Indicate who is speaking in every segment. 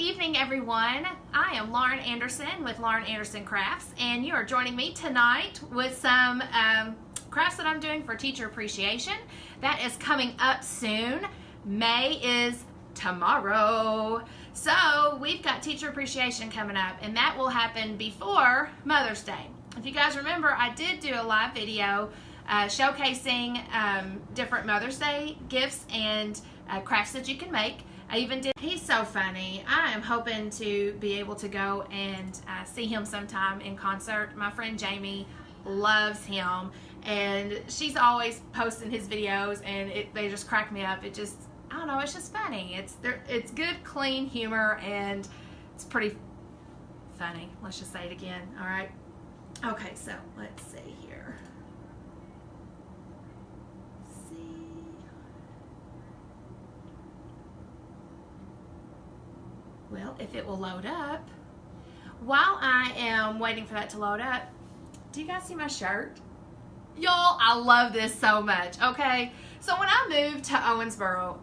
Speaker 1: evening, everyone. I am Lauren Anderson with Lauren Anderson Crafts, and you are joining me tonight with some crafts that I'm doing for Teacher Appreciation. That is coming up soon. May is tomorrow. So we've got Teacher Appreciation coming up, and that will happen before Mother's Day. If you guys remember, I did do a live video showcasing different Mother's Day gifts and crafts that you can make. I even did. He's so funny. I am hoping to be able to go and see him sometime in concert. My friend Jamie loves him, and she's always posting his videos, and they just crack me up. It just, I don't know, it's just funny. It's good, clean humor, and it's pretty funny. Let's just say it again. All right. Okay, so let's see here. Well, if it will load up. While I am waiting for that to load up, do you guys see my shirt? Y'all, I love this so much, okay? So when I moved to Owensboro,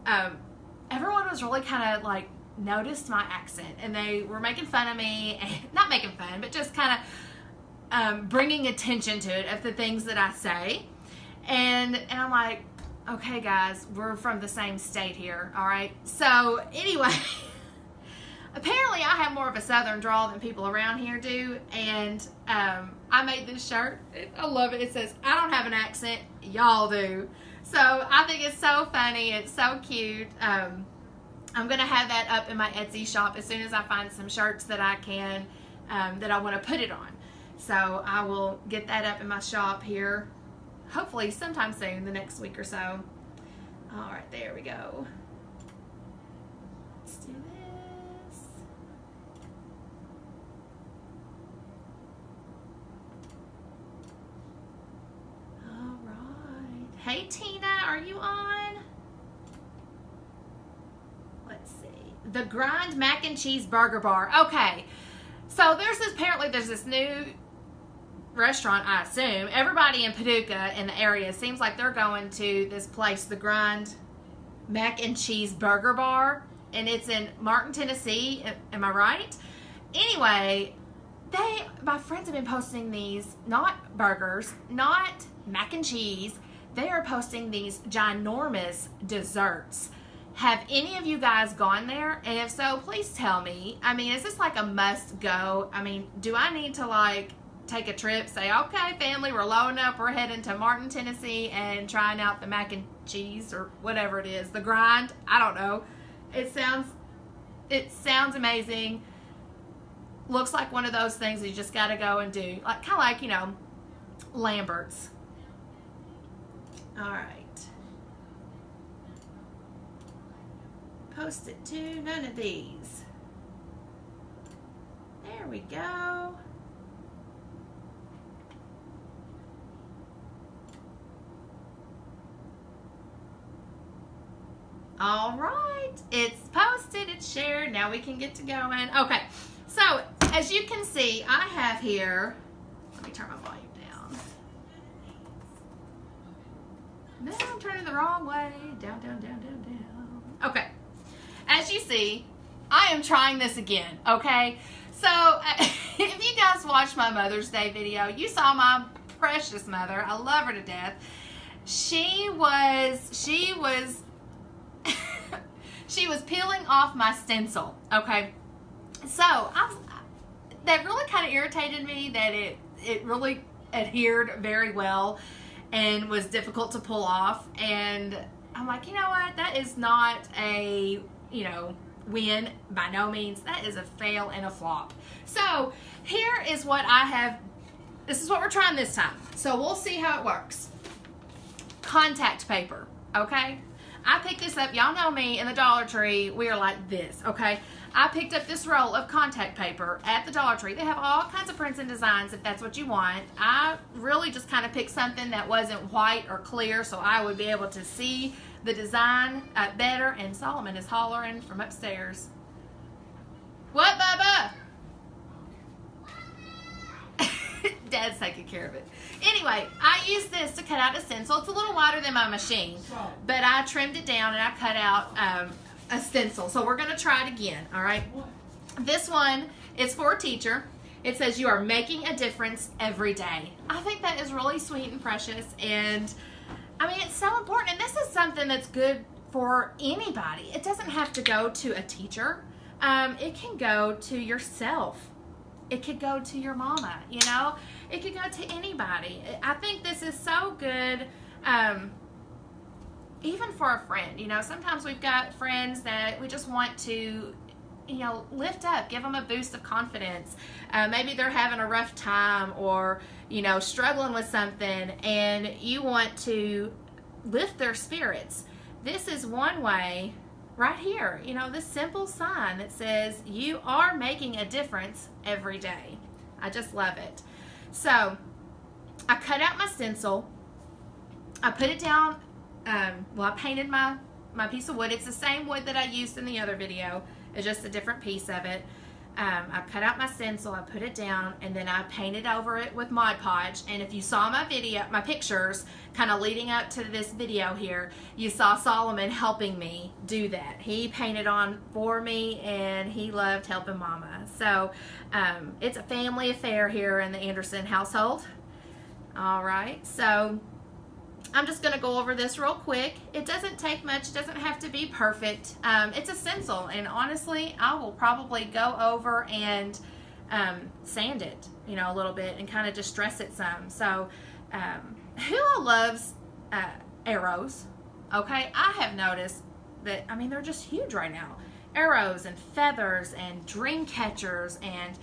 Speaker 1: everyone was really kind of like noticed my accent, and they were making fun of me, not making fun, but just kind of bringing attention to it of the things that I say. And I'm like, okay guys, we're from the same state here, all right? So anyway, apparently I have more of a southern drawl than people around here do, and I made this shirt. I love it. It says, I don't have an accent, y'all do. So I think it's so funny. It's so cute. I'm going to have that up in my Etsy shop as soon as I find some shirts that I can, that I want to put it on. So I will get that up in my shop here, hopefully sometime soon, the next week or so. All right, there we go. Let's do this. Hey Tina, are you on? Let's see. The Grind Mac and Cheese Burger Bar. Okay, so apparently there's this new restaurant, I assume. Everybody in Paducah in the area seems like they're going to this place, the Grind Mac and Cheese Burger Bar, and it's in Martin, Tennessee. Am I right? Anyway, my friends have been posting these, not burgers, not mac and cheese. They are posting these ginormous desserts. Have any of you guys gone there? And if so, please tell me. I mean, is this like a must go? I mean, do I need to like take a trip, say, okay, family, we're loading up, we're heading to Martin, Tennessee and trying out the mac and cheese or whatever it is, the grind? I don't know. It sounds amazing. Looks like one of those things that you just got to go and do. Like, kind of like, you know, Lambert's. All right. Post it to none of these. There we go. All right. It's posted. It's shared. Now we can get to going. Okay. So, as you can see, I have here, let me turn my volume down. No, I'm turning the wrong way. Down, down, down, down, down. Okay. As you see, I am trying this again, okay? So, if you guys watched my Mother's Day video, you saw my precious mother. I love her to death. She was peeling off my stencil, okay? So, that really kind of irritated me that it really adhered very well and was difficult to pull off, and I'm like, you know what, that is not a, you know, win by no means. That is a fail and a flop. So here is what this is what we're trying this time, so we'll see how it works. Contact paper, okay? I picked this up, y'all know me, in the Dollar Tree, we are like this, okay? I picked up this roll of contact paper at the Dollar Tree. They have all kinds of prints and designs if that's what you want. I really just kind of picked something that wasn't white or clear so I would be able to see the design better. And Solomon is hollering from upstairs. What, Bubba? Dad's taking care of it. Anyway, I used this to cut out a stencil. It's a little wider than my machine, but I trimmed it down and I cut out a stencil. So we're going to try it again, all right? This one is for a teacher. It says, you are making a difference every day. I think that is really sweet and precious. And I mean, it's so important. And this is something that's good for anybody. It doesn't have to go to a teacher. It can go to yourself. It could go to your mama, you know. It could go to anybody. I think this is so good, even for a friend. You know, sometimes we've got friends that we just want to, you know, lift up, give them a boost of confidence. Maybe they're having a rough time or, you know, struggling with something, and you want to lift their spirits. This is one way right here, you know, this simple sign that says you are making a difference every day. I just love it. So I cut out my stencil. I put it down. Well, I painted my piece of wood. It's the same wood that I used in the other video. It's just a different piece of it. I cut out my stencil, I put it down, and then I painted over it with Mod Podge. And if you saw my pictures kind of leading up to this video here, you saw Solomon helping me do that. He painted on for me, and he loved helping Mama. So it's a family affair here in the Anderson household. All right, so I'm just going to go over this real quick. It doesn't take much. It doesn't have to be perfect. It's a stencil, and honestly, I will probably go over and sand it, you know, a little bit and kind of distress it some. So, who all loves arrows? Okay, I have noticed that, I mean, they're just huge right now. Arrows and feathers and dream catchers and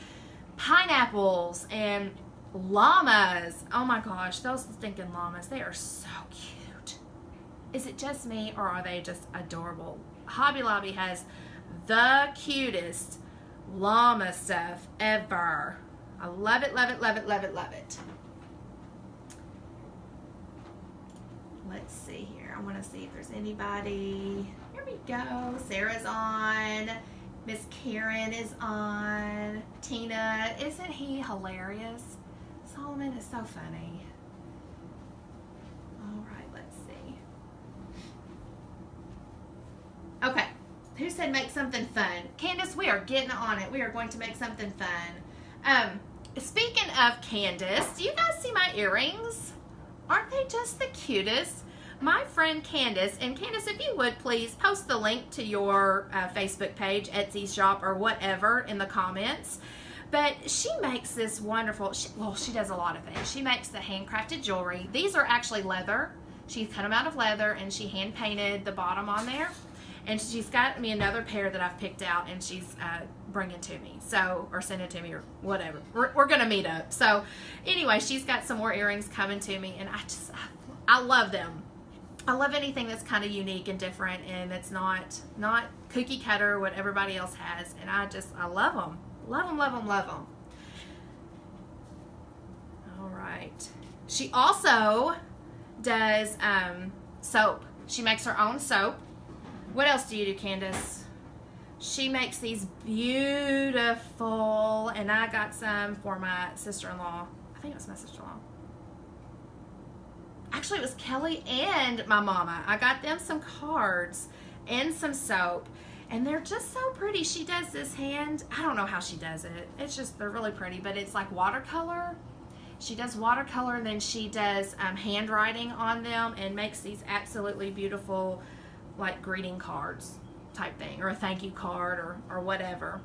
Speaker 1: pineapples and llamas. Oh my gosh, those stinking llamas, they are so cute. Is it just me, or are they just adorable? Hobby Lobby has the cutest llama stuff ever. I love it, love it, love it, love it, love it. Let's see here. I want to see if there's anybody. Here we go. Sarah's on. Miss Karen is on. Tina, isn't he hilarious? Solomon is so funny. All right, let's see. Okay, who said make something fun? Candace, we are getting on it. We are going to make something fun. Speaking of Candace, do you guys see my earrings? Aren't they just the cutest? My friend Candace, and Candace, if you would please post the link to your Facebook page, Etsy shop, or whatever in the comments. But she makes this wonderful, she does a lot of things. She makes the handcrafted jewelry. These are actually leather. She's cut them out of leather, and she hand painted the bottom on there. And she's got me another pair that I've picked out, and she's bringing to me. So, or send it to me, or whatever. We're going to meet up. So, anyway, she's got some more earrings coming to me, and I love them. I love anything that's kind of unique and different, and it's not cookie cutter, what everybody else has. And I love them. Love them, love them, love them. All right. She also does soap. She makes her own soap. What else do you do, Candace? She makes these beautiful, and I got some for my sister-in-law. I think it was my sister-in-law. Actually, it was Kelly and my mama. I got them some cards and some soap. And they're just so pretty. She does this hand, I don't know how she does it. It's just, they're really pretty, but it's like watercolor. She does watercolor, and then she does handwriting on them and makes these absolutely beautiful, like, greeting cards type thing, or a thank you card, or whatever.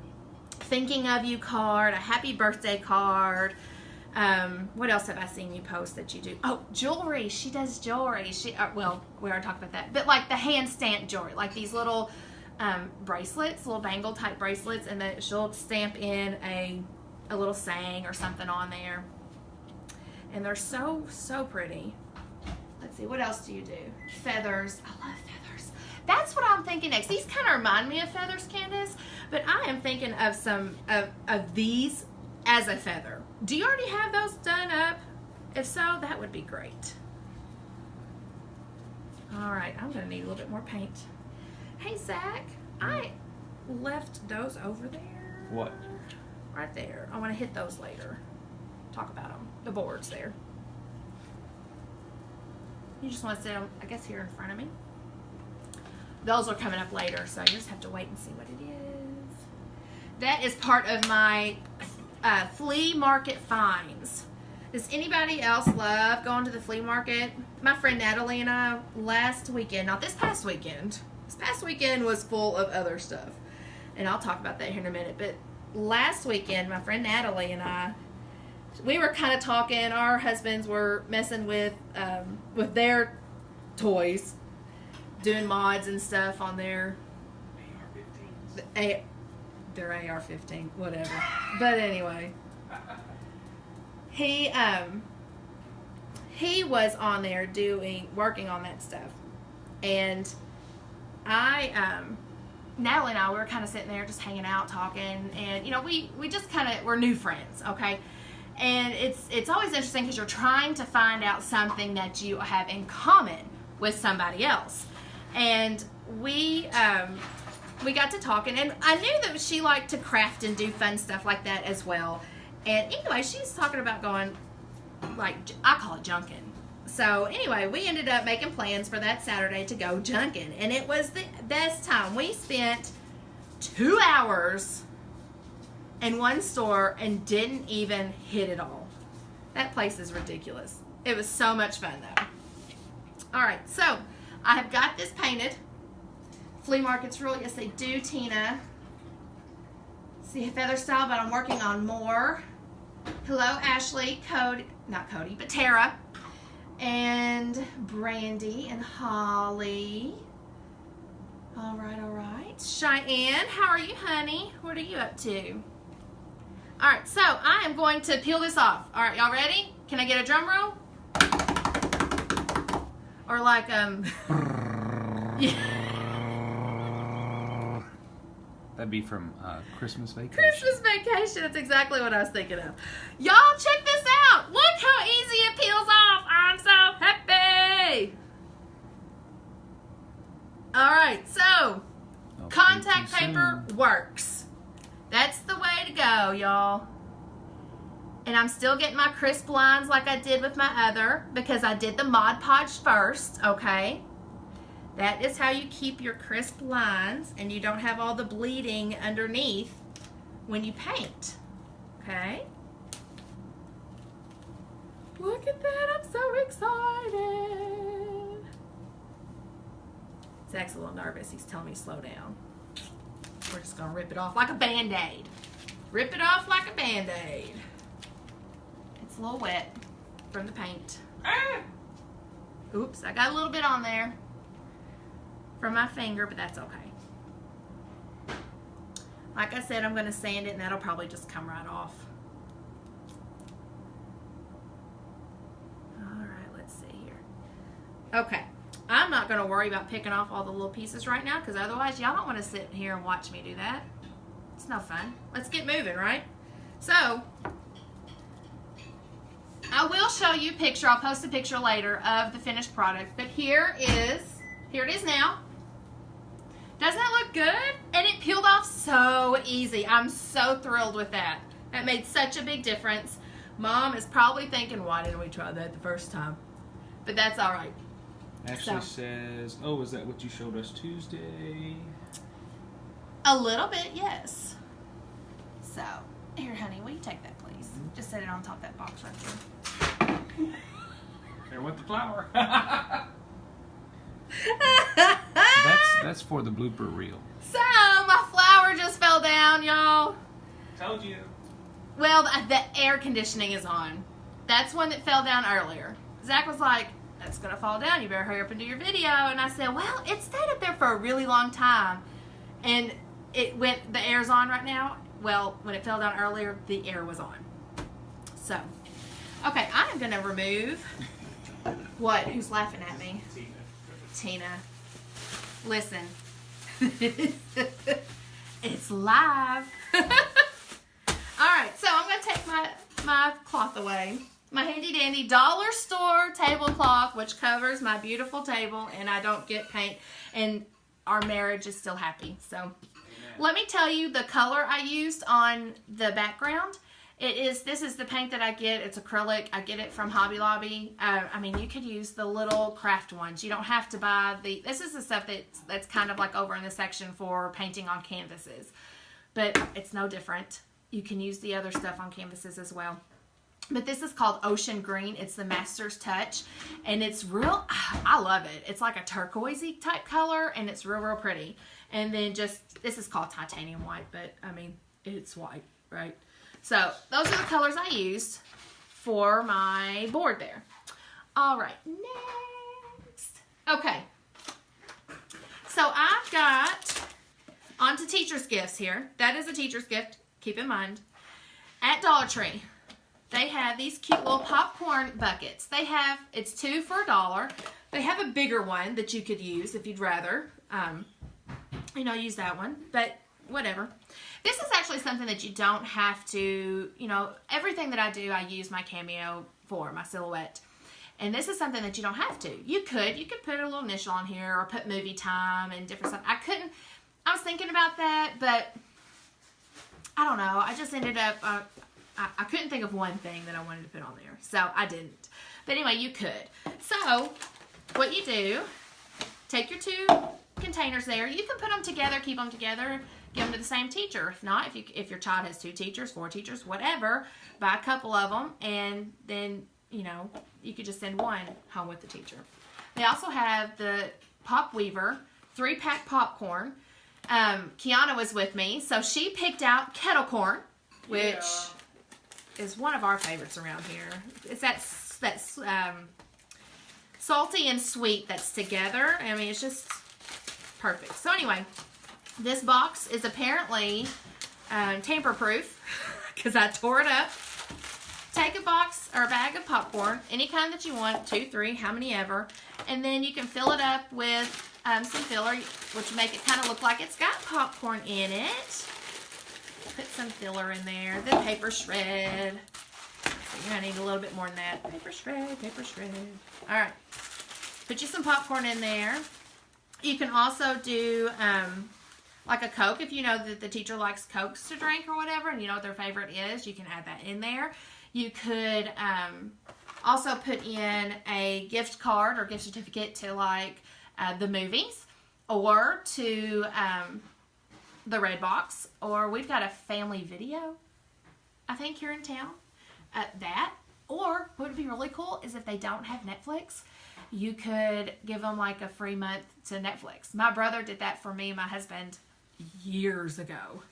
Speaker 1: Thinking of you card, a happy birthday card. What else have I seen you post that you do? Oh, jewelry. She does jewelry. Well, we already talked about that. But like the hand stamped jewelry, like these little bracelets, little bangle type bracelets, and then she'll stamp in a little saying or something on there. And they're so, so pretty. Let's see, what else do you do? Feathers. I love feathers. That's what I'm thinking next. These kind of remind me of feathers, Candace, but I am thinking of some of these as a feather. Do you already have those done up? If so, that would be great. All right, I'm gonna need a little bit more paint. Hey, Zach, I left those over there.
Speaker 2: What?
Speaker 1: Right there. I want to hit those later. Talk about them. The boards there. You just want to sit them, I guess, here in front of me. Those are coming up later, so you just have to wait and see what it is. that is part of my flea market finds. Does anybody else love going to the flea market? My friend Natalie and I, last weekend, not this past weekend. This past weekend was full of other stuff. And I'll talk about that here in a minute. But last weekend, my friend Natalie and I, we were kind of talking. Our husbands were messing with their toys, doing mods and stuff on their their AR-15, whatever. But anyway, he was on there working on that stuff, and Natalie and I, we were kind of sitting there just hanging out, talking, and we just we're new friends, okay? And it's always interesting because you're trying to find out something that you have in common with somebody else. And we got to talking, and I knew that she liked to craft and do fun stuff like that as well. And anyway, she's talking about going, like, I call it junking. So anyway, we ended up making plans for that Saturday to go junking, and it was the best time. We spent 2 hours in one store and didn't even hit it all. That place is ridiculous. It was so much fun though. All right, so I have got this painted. Flea markets rule, yes they do, Tina. See Feather Style, but I'm working on more. Hello, Ashley, Cody, not Cody, but Tara, and Brandy and Holly. All right. Cheyenne, how are you, honey? What are you up to? All right, so I am going to peel this off. All right, y'all ready? Can I get a drum roll? Or like, yeah.
Speaker 2: That'd be from Christmas Vacation.
Speaker 1: Christmas Vacation, that's exactly what I was thinking of. Y'all, check this out. Look how easy it peels off. I'm so happy. All right, so contact paper works. That's the way to go, y'all. And I'm still getting my crisp lines like I did with my other, because I did the Mod Podge first, okay? That is how you keep your crisp lines and you don't have all the bleeding underneath when you paint, okay? Look at that, I'm so excited. Zach's a little nervous, he's telling me to slow down. We're just gonna rip it off like a Band-Aid. Rip it off like a Band-Aid. It's a little wet from the paint. Oops, I got a little bit on there from my finger, but that's okay. Like I said, I'm gonna sand it and that'll probably just come right off. All right, let's see here. Okay. I'm not going to worry about picking off all the little pieces right now, because otherwise y'all don't want to sit here and watch me do that. It's no fun. Let's get moving, right? So, I will show you a picture. I'll post a picture later of the finished product. But here it is now. Doesn't that look good? And it peeled off so easy. I'm so thrilled with that. That made such a big difference. Mom is probably thinking, why didn't we try that the first time? But that's all right.
Speaker 2: Ashley says, oh, is that what you showed us Tuesday?
Speaker 1: A little bit, yes. So, here, honey, will you take that, please? Just set it on top of that box right there.
Speaker 2: There went the flower. That's for the blooper reel.
Speaker 1: So, my flower just fell down, y'all.
Speaker 2: Told you.
Speaker 1: Well, the air conditioning is on. That's one that fell down earlier. Zach was like, that's going to fall down. You better hurry up and do your video. And I said, well, it stayed up there for a really long time. And the air's on right now. Well, when it fell down earlier, the air was on. So, okay, I am going to remove what? Who's laughing at me? Tina. Listen. It's live. All right, so I'm going to take my cloth away. My handy dandy dollar store tablecloth, which covers my beautiful table, and I don't get paint, and our marriage is still happy. So let me tell you the color I used on the background. This is the paint that I get. It's acrylic. I get it from Hobby Lobby. I mean, you could use the little craft ones. You don't have to buy this is the stuff that's kind of like over in the section for painting on canvases. but it's no different. You can use the other stuff on canvases as well. But this is called Ocean Green. It's the Master's Touch. And it's real, I love it. It's like a turquoisey type color, and it's real, real pretty. And then this is called Titanium White, but I mean, it's white, right? So those are the colors I used for my board there. All right, next. Okay. So I've got onto teacher's gifts here. That is a teacher's gift, keep in mind. At Dollar Tree, they have these cute little popcorn buckets. It's 2 for $1. They have a bigger one that you could use if you'd rather, use that one, but whatever. This is actually something that you don't have to, everything that I do, I use my Cameo for, my Silhouette. And this is something that you don't have to. You could put a little initial on here or put movie time and different stuff. I was thinking about that, but I don't know. I just ended up, I couldn't think of one thing that I wanted to put on there, so I didn't. But anyway, you could. So, what you do, take your 2 containers there. You can put them together, keep them together, give them to the same teacher. If not, if your child has 2 teachers, 4 teachers, whatever, buy a couple of them, and then, you could just send one home with the teacher. They also have the Pop Weaver 3-pack popcorn. Kiana was with me, so she picked out kettle corn, which is one of our favorites around here. It's that salty and sweet that's together. I mean, it's just perfect. So anyway, this box is apparently tamper-proof because I tore it up. Take a box or a bag of popcorn, any kind that you want, 2, 3, how many ever, and then you can fill it up with some filler, which make it kind of look like it's got popcorn in it. Put some filler in there. Then paper shred. So you're going to need a little bit more than that. Paper shred, paper shred. All right. Put you some popcorn in there. You can also do like a Coke. If you know that the teacher likes Cokes to drink or whatever, and you know what their favorite is, you can add that in there. You could also put in a gift card or gift certificate to like the movies or to the Redbox, or we've got a family video, I think, here in town. That, or what would be really cool is if they don't have Netflix, you could give them like a free month to Netflix. My brother did that for me and my husband years ago.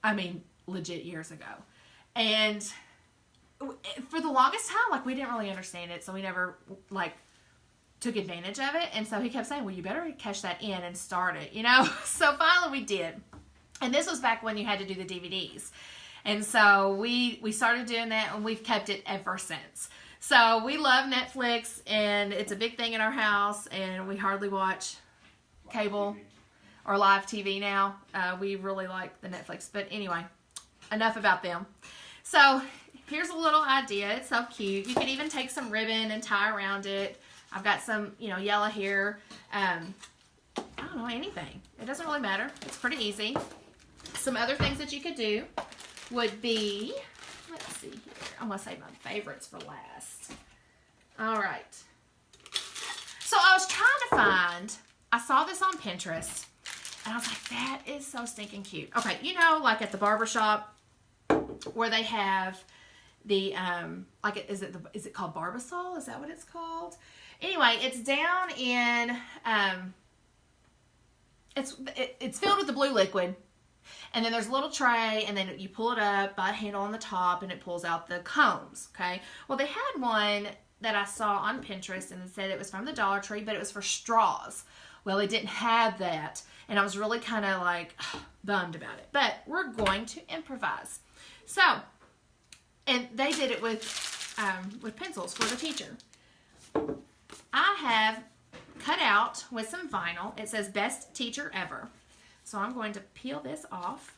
Speaker 1: I mean, legit years ago. And for the longest time, like, we didn't really understand it, so we never, like, took advantage of it. And so he kept saying, well, you better cash that in and start it, So finally we did. And this was back when you had to do the DVDs. And so we started doing that, and we've kept it ever since. So we love Netflix, and it's a big thing in our house, and we hardly watch cable or live TV now. We really like the Netflix. But anyway, enough about them. So here's a little idea. It's so cute. You could even take some ribbon and tie around it. I've got some, yellow here. I don't know, anything. It doesn't really matter. It's pretty easy. Some other things that you could do would be, let's see here. I'm going to save my favorites for last. All right. So I was trying to find, I saw this on Pinterest, and I was like, that is so stinking cute. Okay, like at the barbershop where they have the, is it called Barbasol? Is that what it's called? Anyway, it's down in, it's filled with the blue liquid. And then there's a little tray, and then you pull it up by a handle on the top, and it pulls out the combs, okay? Well, they had one that I saw on Pinterest, and it said it was from the Dollar Tree, but it was for straws. Well, it didn't have that, and I was really kind of like bummed about it. But we're going to improvise. So, and they did it with pencils for the teacher. I have cut out with some vinyl. It says Best Teacher Ever. So I'm going to peel this off.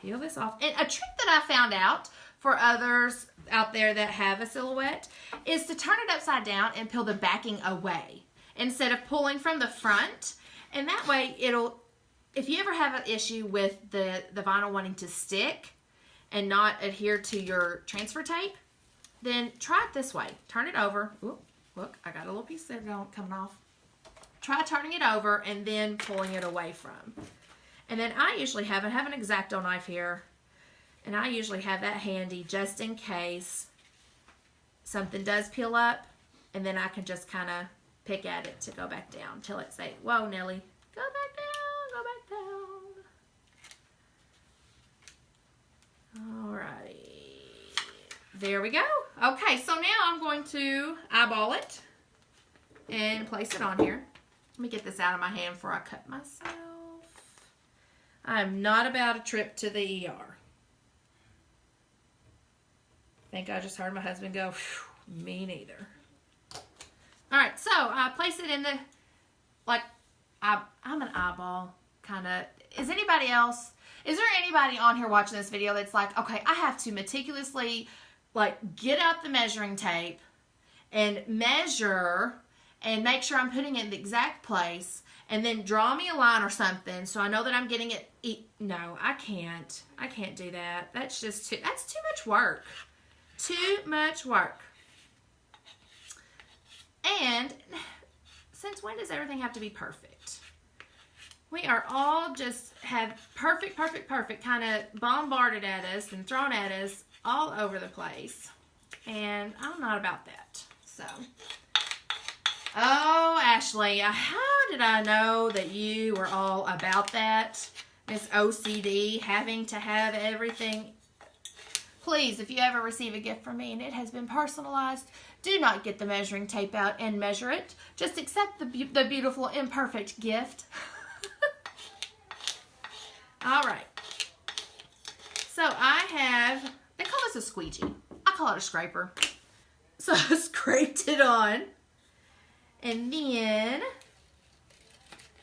Speaker 1: Peel this off. And a trick that I found out for others out there that have a silhouette is to turn it upside down and peel the backing away instead of pulling from the front. And that way if you ever have an issue with the vinyl wanting to stick and not adhere to your transfer tape, then try it this way. Turn it over. Ooh. Look, I got a little piece there coming off. try turning it over and then pulling it away from. And then I usually have an X-Acto knife here, and I usually have that handy just in case something does peel up, and then I can just kind of pick at it to go back down till it say, whoa, Nelly, go back down, go back down. Alrighty. There we go. Okay, so now I'm going to eyeball it and place it on here. Let me get this out of my hand before I cut myself. I'm not about a trip to the ER. I think I just heard my husband go, me neither. Alright, so I place it in the, like, I'm an eyeball, kind of. Is there anybody on here watching this video that's like, okay, I have to meticulously, like, get out the measuring tape and measure and make sure I'm putting it in the exact place and then draw me a line or something so I know that I'm getting it. No, I can't. I can't do that. That's just that's too much work. Too much work. And since when does everything have to be perfect? We are all just have perfect kind of bombarded at us and thrown at us all over the place. And I'm not about that. So, oh, Ashley, how did I know that you were all about that? Miss OCD, having to have everything. Please, if you ever receive a gift from me and it has been personalized, do not get the measuring tape out and measure it. Just accept the beautiful, imperfect gift. All right. So I have, they call this a squeegee. I call it a scraper. So I scraped it on. And then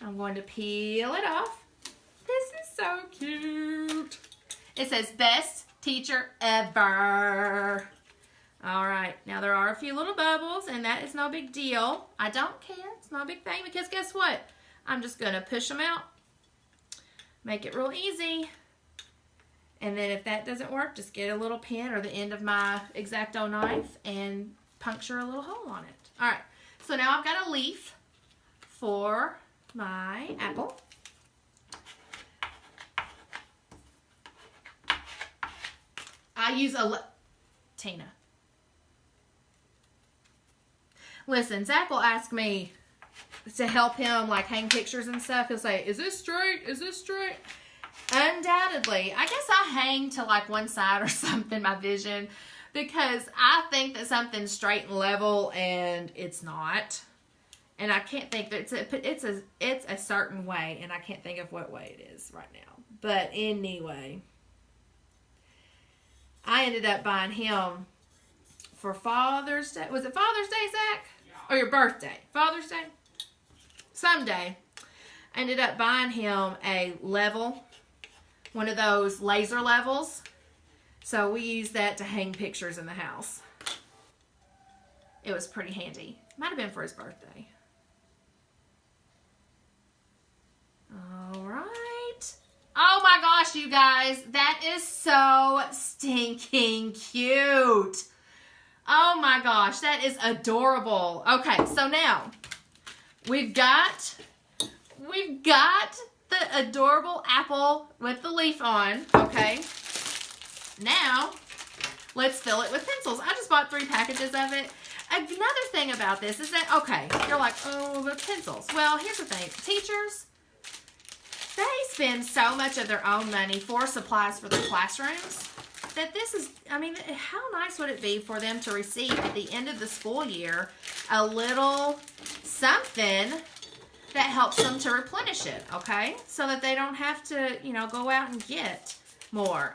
Speaker 1: I'm going to peel it off. This is so cute. It says best teacher ever. All right, now there are a few little bubbles, and that is no big deal. I don't care. It's not a big thing because guess what? I'm just going to push them out. Make it real easy. And then if that doesn't work, just get a little pin or the end of my X-Acto knife and puncture a little hole on it. All right, so now I've got a leaf for my apple. I use Tina. Listen, Zach will ask me to help him like hang pictures and stuff. He'll say, is this straight? Is this straight? Undoubtedly. I guess I hang to like one side or something, my vision, because I think that something's straight and level and it's not. And I can't think that it's a certain way, and I can't think of what way it is right now. But anyway, I ended up buying him for Father's Day. Was it Father's Day, Zach? Or your birthday? Father's Day? Someday. I ended up buying him a level, one of those laser levels. So we used that to hang pictures in the house. It was pretty handy. Might have been for his birthday. All right. Oh my gosh, you guys. That is so stinking cute. Oh my gosh, that is adorable. Okay, so now we've got the adorable apple with the leaf on, okay? Now, let's fill it with pencils. I just bought 3 packages of it. Another thing about this is that, okay, you're like, oh, the pencils. Well, here's the thing. Teachers, they spend so much of their own money for supplies for their classrooms that this is, I mean, how nice would it be for them to receive at the end of the school year a little something that helps them to replenish it, okay? So that they don't have to, you know, go out and get more.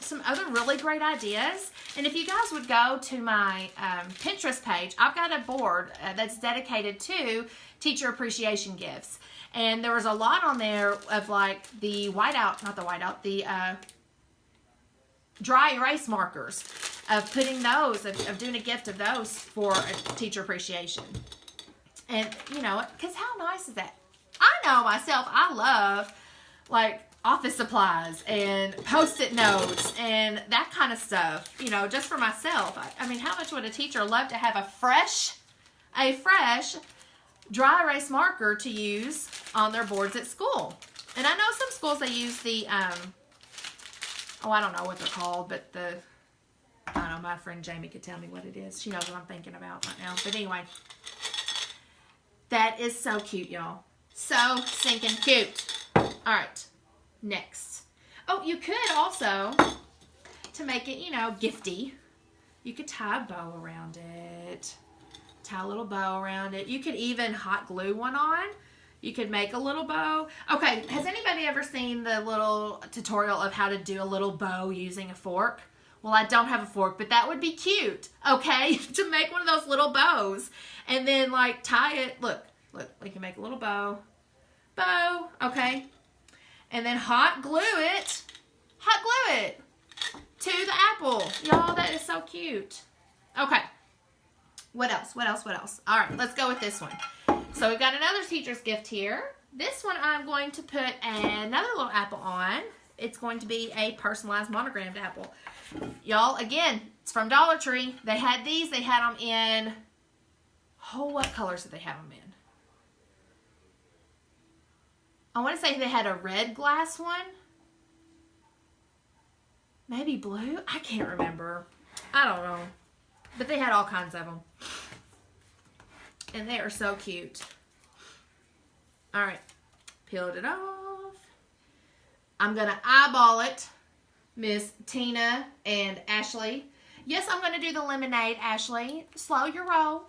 Speaker 1: Some other really great ideas. And if you guys would go to my Pinterest page, I've got a board that's dedicated to teacher appreciation gifts. And there was a lot on there of like the the dry erase markers, of putting those, of doing a gift of those for a teacher appreciation. And, you know, because how nice is that? I know myself, I love, like, office supplies and Post-it notes and that kind of stuff, you know, just for myself. I mean, how much would a teacher love to have a fresh dry erase marker to use on their boards at school. And I know some schools, they use the, oh, I don't know what they're called, but I don't know, my friend Jamie could tell me what it is. She knows what I'm thinking about right now. But anyway, that is so cute, y'all. So stinking cute. All right, next. Oh, you could also, to make it, you know, gifty, you could tie a bow around it. Tie a little bow around it. You could even hot glue one on. You could make a little bow. Okay, has anybody ever seen the little tutorial of how to do a little bow using a fork? Well, I don't have a fork, but that would be cute, okay? To make one of those little bows. And then, like, tie it. Look, we can make a little bow. Bow, okay? And then hot glue it to the apple. Y'all, that is so cute. Okay. What else? All right, let's go with this one. So we've got another teacher's gift here. This one I'm going to put another little apple on. It's going to be a personalized monogrammed apple. Y'all, again, it's from Dollar Tree. They had these. They had them in, oh, what colors did they have them in? I want to say they had a red glass one. Maybe blue? I can't remember. I don't know. But they had all kinds of them. And they are so cute. All right. Peeled it off. I'm going to eyeball it, Miss Tina and Ashley. Yes, I'm going to do the lemonade, Ashley. Slow your roll.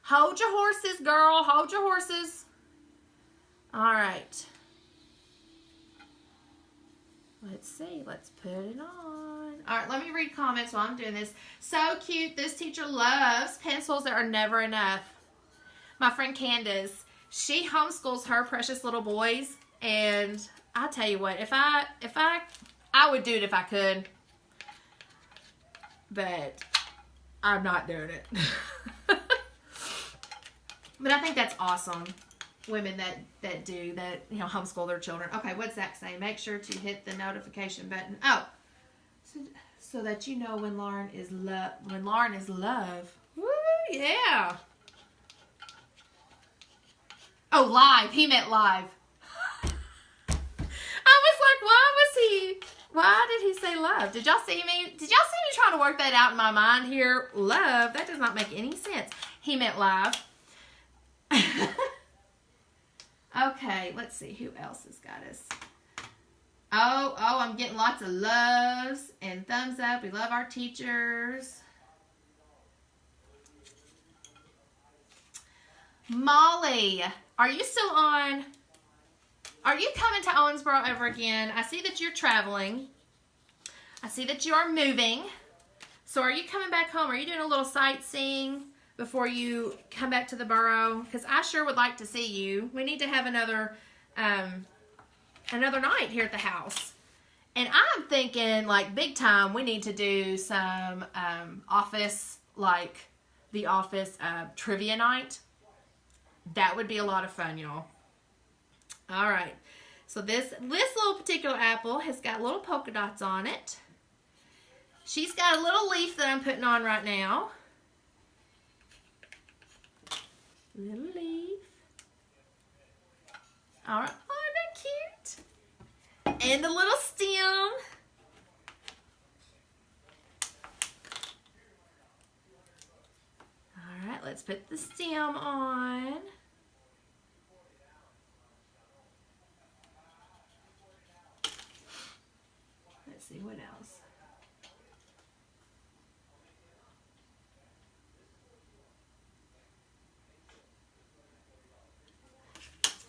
Speaker 1: Hold your horses, girl. Hold your horses. All right. Let's see. Let's put it on. All right, let me read comments while I'm doing this. So cute. This teacher loves pencils that are never enough. My friend Candace, she homeschools her precious little boys, and I'll tell you what, I would do it if I could, but I'm not doing it. But I think that's awesome. Women that do that, you know, homeschool their children. Okay, what's Zach saying? Make sure to hit the notification button. Oh, so that you know when Lauren is love. Woo, yeah. Oh, live. He meant live. I was like, why did he say love? Did y'all see me? Did y'all see me trying to work that out in my mind here? Love. That does not make any sense. He meant live. Okay, let's see who else has got us. Oh, I'm getting lots of loves and thumbs up. We love our teachers. Molly, are you still on? Are you coming to Owensboro ever again? I see that you're traveling. I see that you are moving. So are you coming back home? Are you doing a little sightseeing before you come back to the borough? Because I sure would like to see you. We need to have another night here at the house. And I'm thinking, like, big time, we need to do some office, like the office trivia night. That would be a lot of fun, y'all. All right. So this little particular apple has got little polka dots on it. She's got a little leaf that I'm putting on right now. Little leaf. All right. Oh, isn't that cute? And a little stem. All right, let's put the stem on. Let's see what else.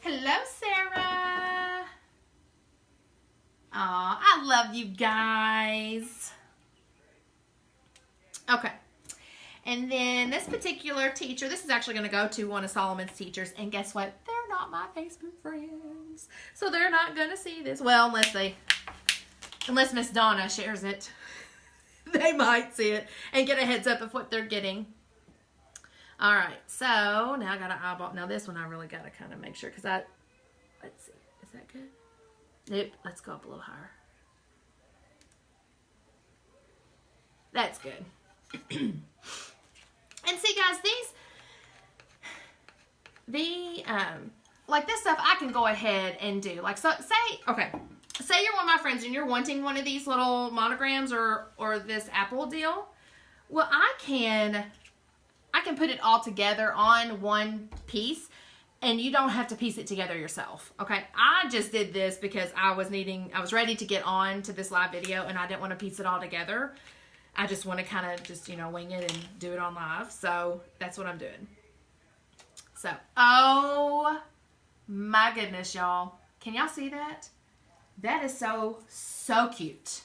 Speaker 1: Hello, Sarah. Aw, I love you guys. Okay. And then this particular teacher, this is actually going to go to one of Solomon's teachers. And guess what? They're not my Facebook friends. So they're not going to see this. Well, unless Miss Donna shares it. They might see it and get a heads up of what they're getting. All right. So now I got to eyeball. Now this one I really got to kind of make sure. Because let's see. Is that good? Nope. Let's go up a little higher. That's good. And see, guys, like this stuff I can go ahead and do. Like, so say you're one of my friends and you're wanting one of these little monograms or this apple deal. Well, I can put it all together on one piece, and you don't have to piece it together yourself. Okay, I just did this because I was ready to get on to this live video, and I didn't want to piece it all together. I just want to kind of just, wing it and do it on live. So that's what I'm doing. So, oh my goodness, y'all. Can y'all see that? That is so cute.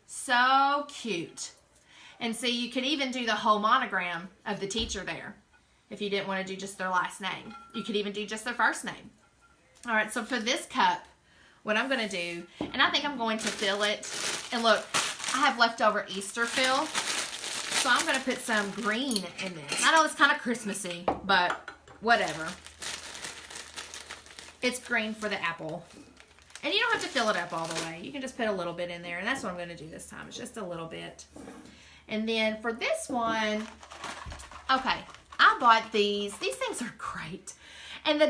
Speaker 1: So cute. And see, you could even do the whole monogram of the teacher there. If you didn't want to do just their last name. You could even do just their first name. All right, so for this cup, what I'm going to do, and I think I'm going to fill it. And look, I have leftover Easter fill. So I'm going to put some green in this. I know it's kind of Christmassy, but whatever. It's green for the apple. And you don't have to fill it up all the way. You can just put a little bit in there. And that's what I'm going to do this time. It's just a little bit. And then for this one, okay, I bought these. These things are great. And the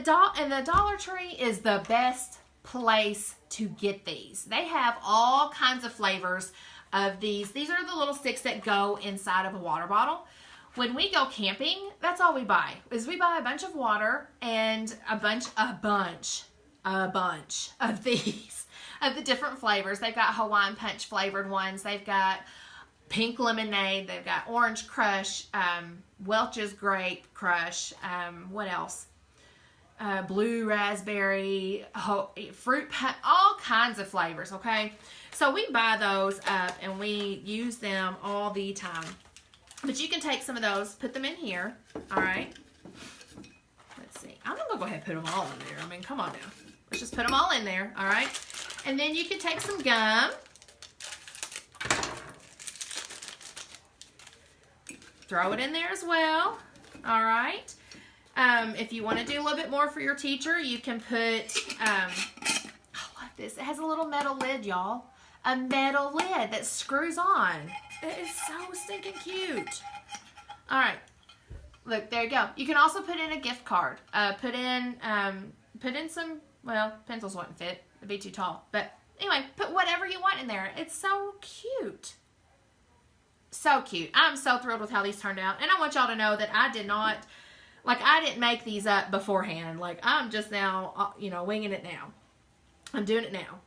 Speaker 1: Dollar Tree is the best place to get these. They have all kinds of flavors of these. These are the little sticks that go inside of a water bottle. When we go camping, that's all we buy. Is we buy a bunch of water and a bunch of these, of the different flavors. They've got Hawaiian Punch flavored ones. They've got pink lemonade. They've got orange crush, Welch's grape crush. What else? Blue raspberry, fruit punch, all kinds of flavors, okay? So we buy those up and we use them all the time. But you can take some of those, put them in here, all right? Let's see. I'm going to go ahead and put them all in there. I mean, come on now. Let's just put them all in there, all right? And then you can take some gum. Throw it in there as well, all right? If you want to do a little bit more for your teacher, you can put, I love this. It has a little metal lid, y'all. A metal lid that screws on. It is so stinking cute. All right. Look, there you go. You can also put in a gift card. Put in some, well, pencils wouldn't fit. It'd be too tall. But anyway, put whatever you want in there. It's so cute. So cute. I'm so thrilled with how these turned out. And I want y'all to know that I didn't make these up beforehand. Like, I'm just now, winging it now. I'm doing it now.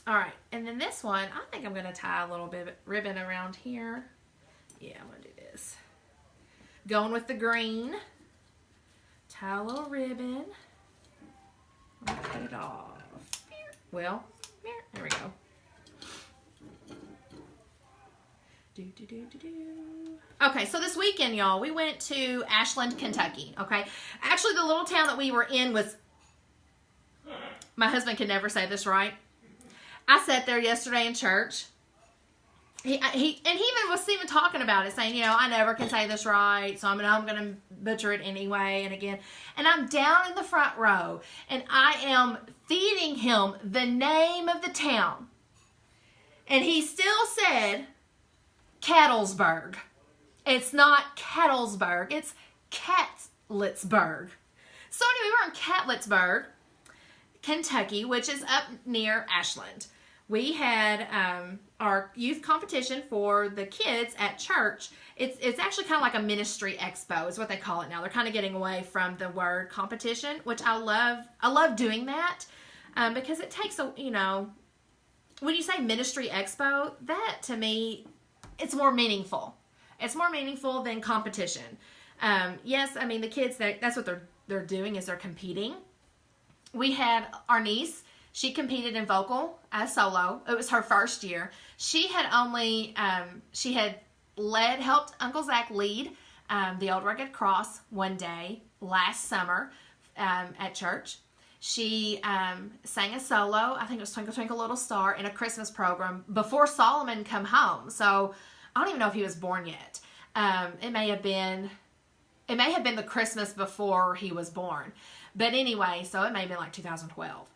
Speaker 1: All right. And then this one, I think I'm going to tie a little bit of ribbon around here. Yeah, I'm going to do this. Going with the green. Tie a little ribbon. I'm going to cut it off. Well, there we go. Okay, so this weekend, y'all, we went to Ashland, Kentucky, okay? Actually, the little town that we were in was, my husband can never say this right. I sat there yesterday in church. He even was talking about it, saying, I never can say this right, so I'm going to butcher it anyway and again. And I'm down in the front row, and I am feeding him the name of the town. And he still said Cattlesburg. It's not Cattlesburg. It's Catletsburg. So anyway, we were in Catletsburg, Kentucky, which is up near Ashland. We had our youth competition for the kids at church. It's actually kind of like a ministry expo is what they call it now. They're kind of getting away from the word competition, which I love. I love doing that because it takes when you say ministry expo, that to me, it's more meaningful. It's more meaningful than competition. Yes, I mean, the kids, that's what they're doing is they're competing. We had our niece. She competed in vocal as solo. It was her first year. She had helped Uncle Zach lead the Old Rugged Cross one day last summer at church. She sang a solo, I think it was Twinkle Twinkle Little Star, in a Christmas program before Solomon come home. So I don't even know if he was born yet. It may have been the Christmas before he was born. But anyway, so it may have been like 2012.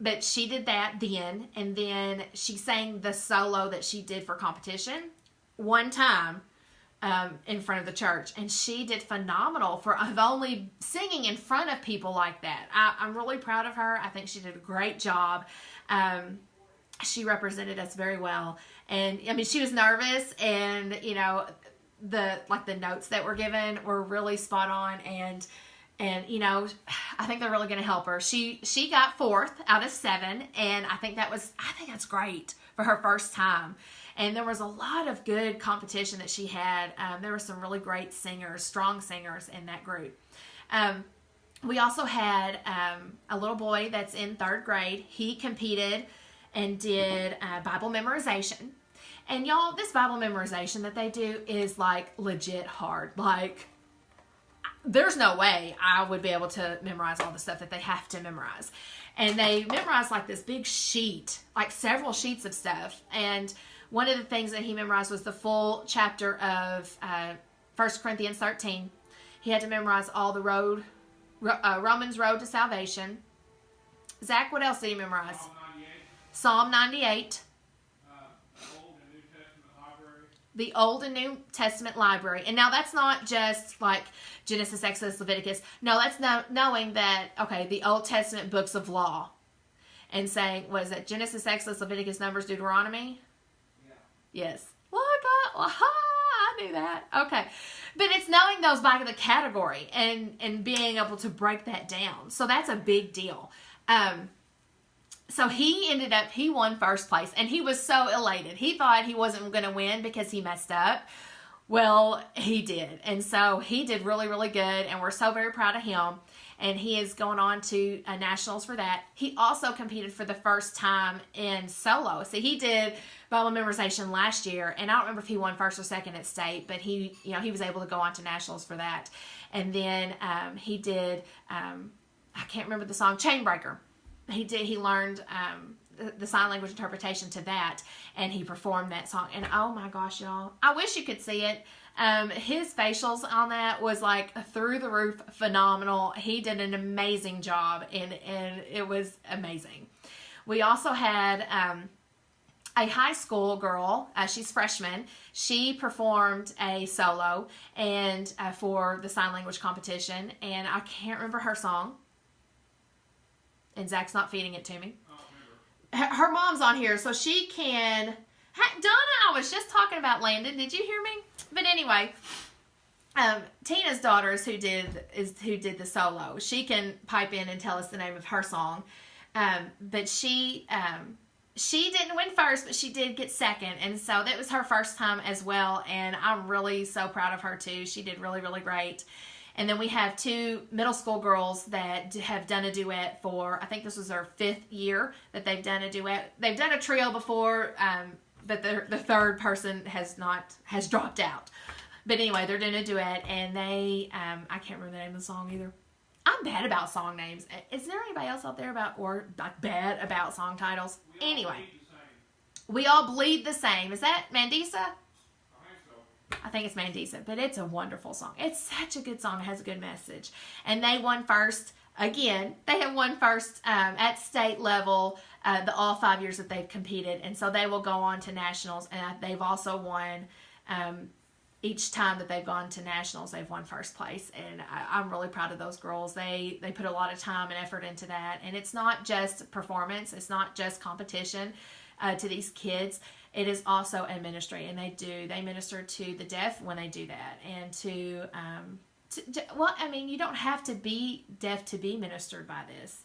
Speaker 1: But she did that then, and then she sang the solo that she did for competition one time in front of the church, and she did phenomenal for only singing in front of people like that. I'm really proud of her. I think she did a great job. She represented us very well, and I mean, she was nervous, and you know, the notes that were given were really spot on, and you know, I think they're really going to help her. She got 4th out of 7, and I think that's great for her first time. And there was a lot of good competition that she had. There were some really great singers, strong singers in that group. We also had a little boy that's in 3rd grade. He competed and did Bible memorization. And y'all, this Bible memorization that they do is like legit hard. Like, there's no way I would be able to memorize all the stuff that they have to memorize. And they memorize like this big sheet, like several sheets of stuff. And one of the things that he memorized was the full chapter of 1 Corinthians 13. He had to memorize all the Romans Road to Salvation. Zach, what else did he memorize? Psalm 98. The Old and New Testament library. And now that's not just like Genesis, Exodus, Leviticus. No, that's knowing that, okay, the Old Testament books of law. And saying, what is that? Genesis, Exodus, Leviticus, Numbers, Deuteronomy? Yeah. Yes. Look, I knew that. Okay. But it's knowing those by the category and being able to break that down. So that's a big deal. So he won 1st place, and he was so elated. He thought he wasn't going to win because he messed up. Well, he did. And so he did really, really good, and we're so very proud of him. And he is going on to nationals for that. He also competed for the first time in solo. So he did Bible memorization last year, and I don't remember if he won 1st or 2nd at state, but he was able to go on to nationals for that. And then he did, I can't remember the song, Chainbreaker. He learned the sign language interpretation to that, and he performed that song. And oh my gosh, y'all, I wish you could see it. His facials on that was like through the roof phenomenal. He did an amazing job, and it was amazing. We also had a high school girl. She's freshman. She performed a solo and for the sign language competition, and I can't remember her song. And Zach's not feeding it to me. Her mom's on here, so she can... Donna, I was just talking about Landon. Did you hear me? But anyway, Tina's daughter is who did the solo. She can pipe in and tell us the name of her song. But she didn't win 1st, but she did get 2nd. And so that was her first time as well. And I'm really so proud of her too. She did really, really great. And then we have 2 middle school girls that have done a duet for, I think this was their 5th year that they've done a duet. They've done a trio before, but the 3rd person has dropped out. But anyway, they're doing a duet, and they, I can't remember the name of the song either. I'm bad about song names. Is there anybody else out there bad about song titles? Anyway, We All Bleed the Same. Is that Mandisa? I think it's Mandisa, but it's a wonderful song. It's such a good song. It has a good message. And they won 1st. Again, they have won 1st at state level all 5 years that they've competed. And so they will go on to nationals. And they've also won each time that they've gone to nationals, they've won 1st place. And I'm really proud of those girls. They put a lot of time and effort into that. And it's not just performance. It's not just competition to these kids. It is also a ministry, and they minister to the deaf when they do that, and well, I mean, you don't have to be deaf to be ministered by this,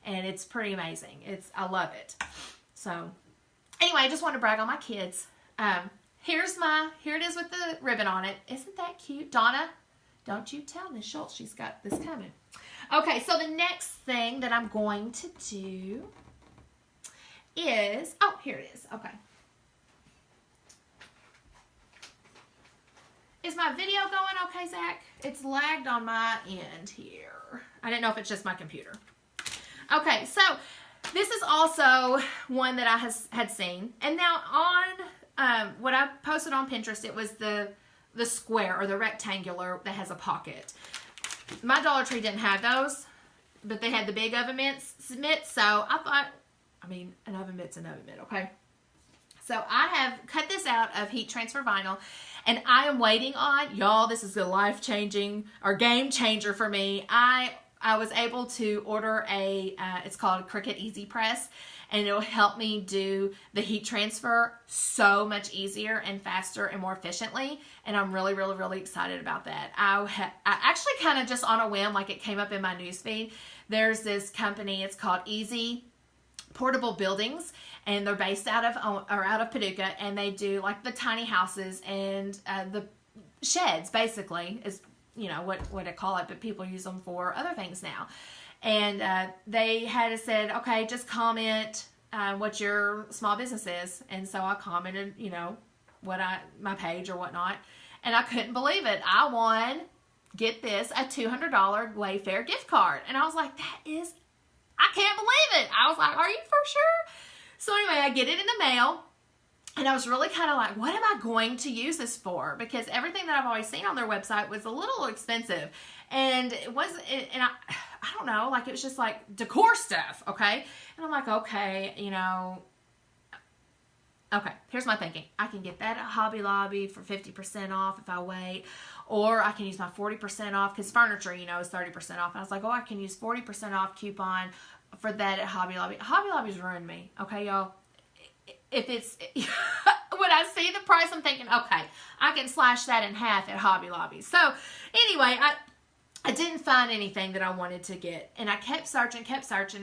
Speaker 1: and it's pretty amazing. I love it. So, anyway, I just want to brag on my kids. Here it is with the ribbon on it. Isn't that cute? Donna, don't you tell Miss Schultz she's got this coming. Okay, so the next thing that I'm going to do is, here it is. Okay. Is my video going okay, Zach? It's lagged on my end here. I didn't know if it's just my computer. Okay, so this is also one that I had seen. And now on what I posted on Pinterest, it was the square or the rectangular that has a pocket. My Dollar Tree didn't have those, but they had the big oven mitts. So I thought, an oven mitt's an oven mitt, okay? So I have cut this out of heat transfer vinyl, And I am waiting on, y'all, this is a life-changing or game changer for me. I was able to order it's called Cricut Easy Press, and it'll help me do the heat transfer so much easier and faster and more efficiently. And I'm really, really, really excited about that. I actually kind of just on a whim, like it came up in my newsfeed. There's this company, it's called Easy Portable Buildings, and they're based out of Paducah, and they do like the tiny houses and the sheds, basically, is what I call it, but people use them for other things now. And they had said, okay, just comment what your small business is. And so I commented, my page or whatnot. And I couldn't believe it. I won, get this, a $200 Wayfair gift card. And I was like, I can't believe it. I was like, are you for sure? So anyway, I get it in the mail. And I was really kind of like, what am I going to use this for? Because everything that I've always seen on their website was a little expensive. And it wasn't, and I don't know, like it was just like decor stuff, okay? And I'm like, okay, okay, here's my thinking. I can get that at Hobby Lobby for 50% off if I wait. Or I can use my 40% off, because furniture, is 30% off. And I was like, I can use 40% off coupon for that at Hobby Lobby. Hobby Lobby's ruined me, okay, y'all? If it's, when I see the price, I'm thinking, okay, I can slash that in half at Hobby Lobby. So anyway, I didn't find anything that I wanted to get. And I kept searching,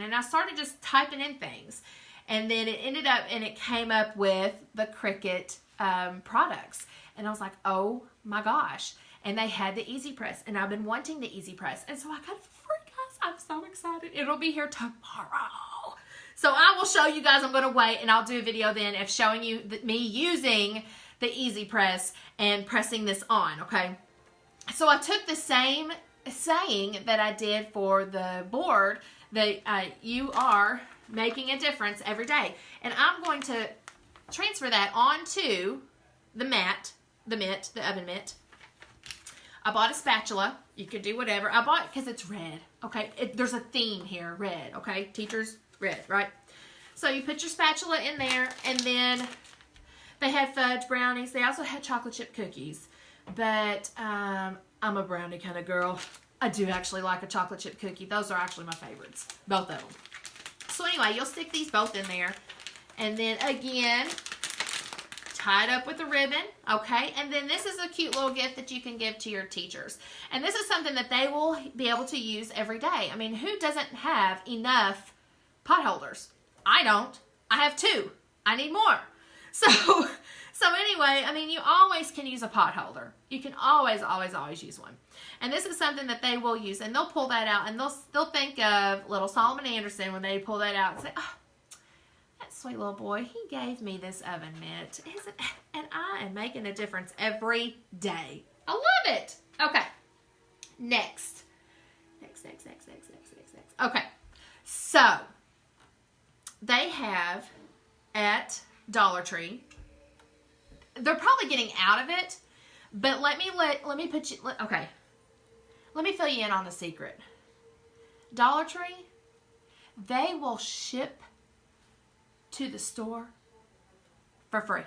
Speaker 1: and I started just typing in things. And then it ended up, and it came up with the Cricut products. And I was like, oh my gosh. And they had the Easy Press, and I've been wanting the Easy Press. And so I got it for free, guys. I'm so excited. It'll be here tomorrow. So I will show you guys. I'm going to wait, and I'll do a video then of showing you me using the Easy Press and pressing this on, okay? So I took the same saying that I did for the board, that you are making a difference every day. And I'm going to transfer that onto the oven mitt. I bought a spatula. You could do whatever. I bought it because it's red, okay? There's a theme here, red, okay? Teachers, red, right? So you put your spatula in there, and then they had fudge brownies. They also had chocolate chip cookies, but I'm a brownie kind of girl. I do actually like a chocolate chip cookie. Those are actually my favorites, both of them. So anyway, you'll stick these both in there, and then again, tie it up with a ribbon, okay? And then this is a cute little gift that you can give to your teachers. And this is something that they will be able to use every day. I mean, who doesn't have enough pot holders? I don't. I have 2. I need more. So anyway, I mean, you always can use a pot holder. You can always, always, always use one. And this is something that they will use, and they'll pull that out, and they'll think of little Solomon Anderson when they pull that out and say, oh, that sweet little boy, he gave me this oven mitt, and I am making a difference every day. I love it. Okay. Next. Okay. So, they have at Dollar Tree, they're probably getting out of it, but let me fill you in on the secret. Dollar Tree, they will ship to the store for free.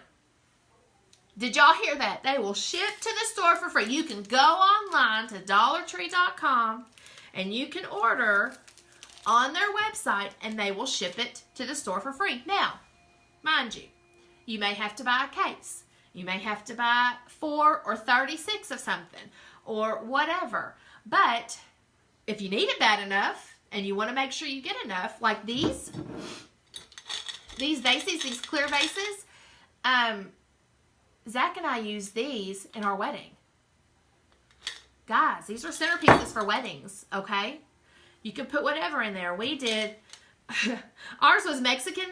Speaker 1: Did y'all hear that? They will ship to the store for free. You can go online to dollartree.com and you can order on their website, and they will ship it to the store for free. Now, mind you, you may have to buy a case. You may have to buy 4 or 36 of something or whatever. But if you need it bad enough and you want to make sure you get enough, like these vases, these clear vases, Zach and I use these in our wedding. Guys, these are centerpieces for weddings, okay? You can put whatever in there. We did, ours was Mexican,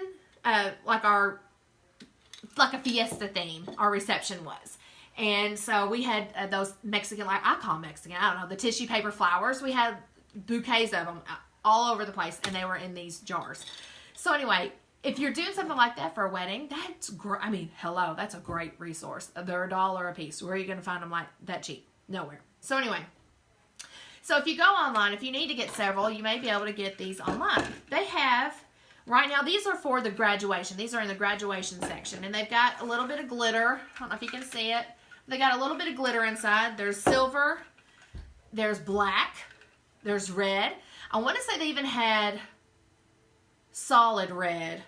Speaker 1: like a fiesta theme, our reception was. And so we had those Mexican, like I call them Mexican, I don't know, the tissue paper flowers. We had bouquets of them all over the place, and they were in these jars. So anyway, if you're doing something like that for a wedding, that's great. I mean, hello, that's a great resource. They're $1 a piece. Where are you going to find them like that cheap? Nowhere. So anyway, so if you go online, if you need to get several, you may be able to get these online. They have, right now, these are for the graduation. These are in the graduation section, and they've got a little bit of glitter. I don't know if you can see it. They got a little bit of glitter inside. There's silver. There's black. There's red. I want to say they even had solid red.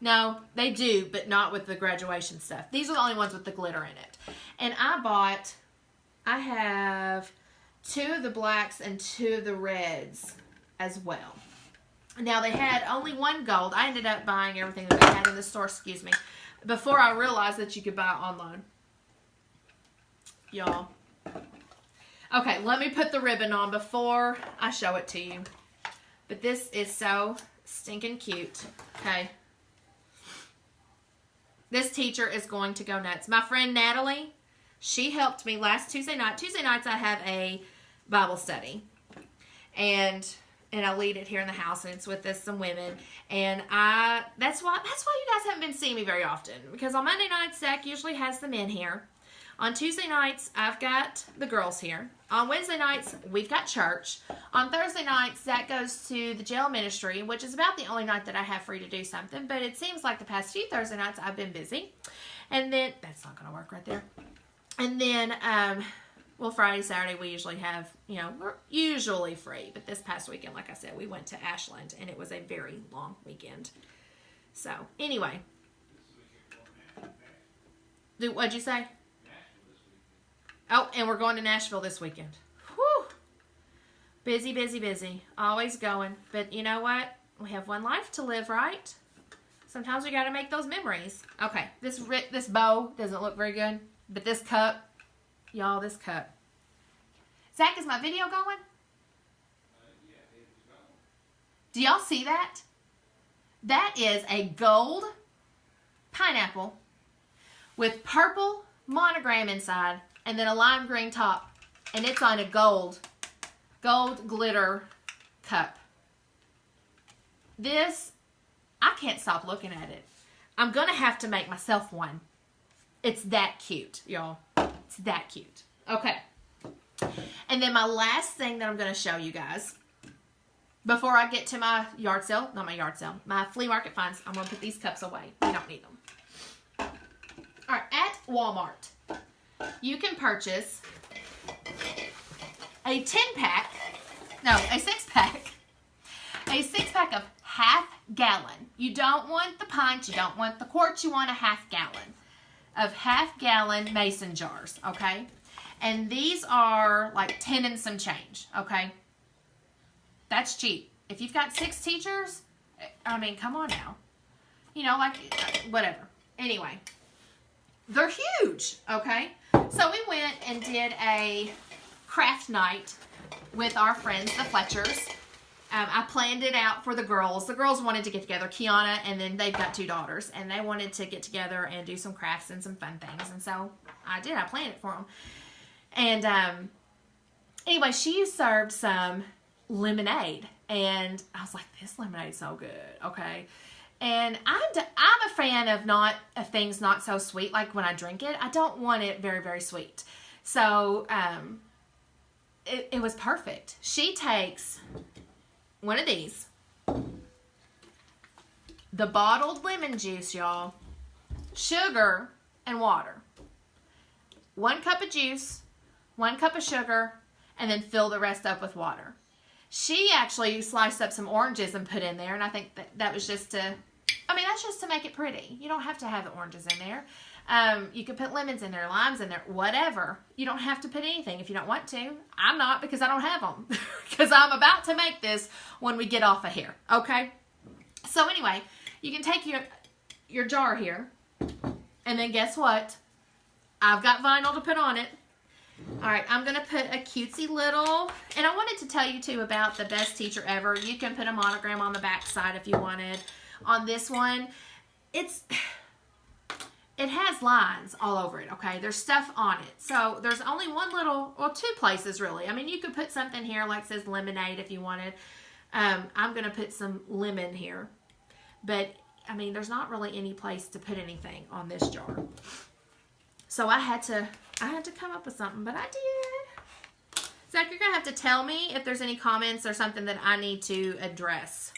Speaker 1: No, they do, but not with the graduation stuff. These are the only ones with the glitter in it. And I have 2 of the blacks and 2 of the reds as well. Now, they had only 1 gold. I ended up buying everything that they had in the store, before I realized that you could buy it online. Y'all. Okay, let me put the ribbon on before I show it to you. But this is so stinking cute. Okay. This teacher is going to go nuts. My friend Natalie, she helped me last Tuesday night. Tuesday nights I have a Bible study. And I lead it here in the house, and it's with some women. And that's why you guys haven't been seeing me very often. Because on Monday nights, Zach usually has the men here. On Tuesday nights, I've got the girls here. On Wednesday nights, we've got church. On Thursday nights, Zach goes to the jail ministry, which is about the only night that I have free to do something. But it seems like the past few Thursday nights, I've been busy. And then, that's not going to work right there. And then, well, Friday, Saturday, we usually have, we're usually free. But this past weekend, like I said, we went to Ashland, and it was a very long weekend. So, anyway. What'd you say? Oh, and we're going to Nashville this weekend. Whew. Busy, busy, busy. Always going. But you know what? We have one life to live, right? Sometimes we got to make those memories. Okay, this bow doesn't look very good. But this cup, y'all, this cup. Zach, is my video going? Do y'all see that? That is a gold pineapple with purple monogram inside. And then a lime green top. And it's on a gold glitter cup. This, I can't stop looking at it. I'm going to have to make myself one. It's that cute, y'all. It's that cute. Okay. And then my last thing that I'm going to show you guys, before I get to my yard sale, not my yard sale, my flea market finds, I'm going to put these cups away. We don't need them. All right, at Walmart, you can purchase a 6-pack, a 6-pack of half-gallon. You don't want the pint, you don't want the quart, you want a half-gallon of half-gallon mason jars, okay? And these are like 10 and some change, okay? That's cheap. If you've got 6 teachers, I mean, come on now. Whatever. Anyway, they're huge, okay? So we went and did a craft night with our friends, the Fletchers. I planned it out for the girls. The girls wanted to get together, Kiana, and then they've got 2 daughters, and they wanted to get together and do some crafts and some fun things. And so I did. I planned it for them. And anyway, she served some lemonade, and I was like, this lemonade's so good, okay? And I'm a fan of things not so sweet. Like when I drink it, I don't want it very, very sweet. So it was perfect. She takes one of these, the bottled lemon juice, y'all, sugar, and water. 1 cup of juice, 1 cup of sugar, and then fill the rest up with water. She actually sliced up some oranges and put in there, and I think that was just that's just to make it pretty. You don't have to have the oranges in there. You could put lemons in there, limes in there, whatever. You don't have to put anything if you don't want to. I'm not, because I don't have them. Because I'm about to make this when we get off of here, okay? So anyway, you can take your jar here, and then guess what? I've got vinyl to put on it. All right, I'm going to put a cutesy little, and I wanted to tell you too about the Best Teacher Ever. You can put a monogram on the back side if you wanted. On this one, it has lines all over it, okay? There's stuff on it. So there's only 2 places really. I mean, you could put something here like it says lemonade if you wanted. I'm going to put some lemon here. But, I mean, there's not really any place to put anything on this jar. So I had to come up with something, but I did. Zach, you're going to have to tell me if there's any comments or something that I need to address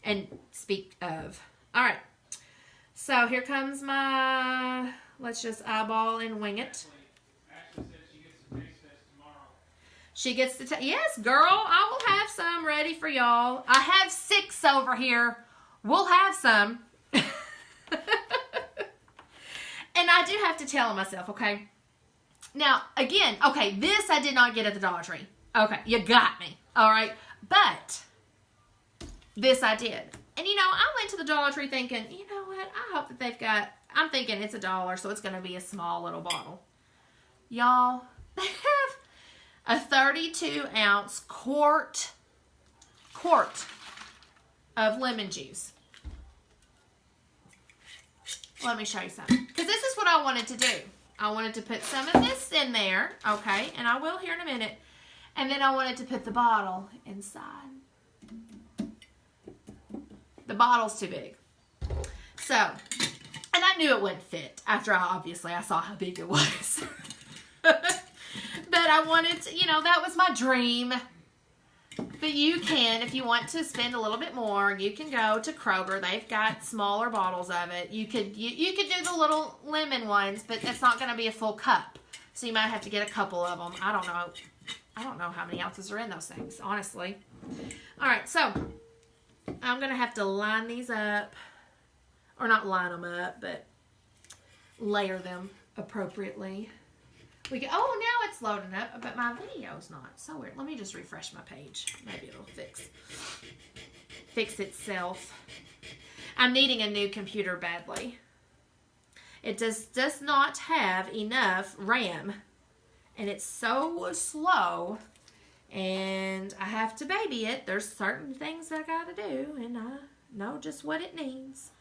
Speaker 1: and speak of. All right. So here comes my Let's just eyeball and wing it.
Speaker 2: Ashley said she gets the taste test tomorrow.
Speaker 1: She gets to yes, girl, I will have some ready for y'all. I have 6 over here. We'll have some. And I do have to tell myself, okay? Now, again, okay, this I did not get at the Dollar Tree. Okay, you got me, all right? But this I did. And, you know, I went to the Dollar Tree thinking, you know what? I hope that they've got, I'm thinking it's $1, so it's going to be a small little bottle. Y'all, they have a 32-ounce quart of lemon juice. Let me show you something. Because this is what I wanted to do. I wanted to put some of this in there, okay? And I will here in a minute. And then I wanted to put the bottle inside. The bottle's too big. So, and I knew it wouldn't fit after I saw how big it was. But I wanted to, you know, that was my dream. But you can, if you want to spend a little bit more, you can go to Kroger. They've got smaller bottles of it. You could do the little lemon ones, but it's not going to be a full cup. So you might have to get a couple of them. I don't know how many ounces are in those things, honestly. All right, so I'm going to have to line these up. Or not line them up, but layer them appropriately. Oh, now it's loading up, but my video's not. So weird. Let me just refresh my page. Maybe it'll fix itself. I'm needing a new computer badly. It does not have enough RAM, and it's so slow, and I have to baby it. There's certain things I gotta do, and I know just what it needs.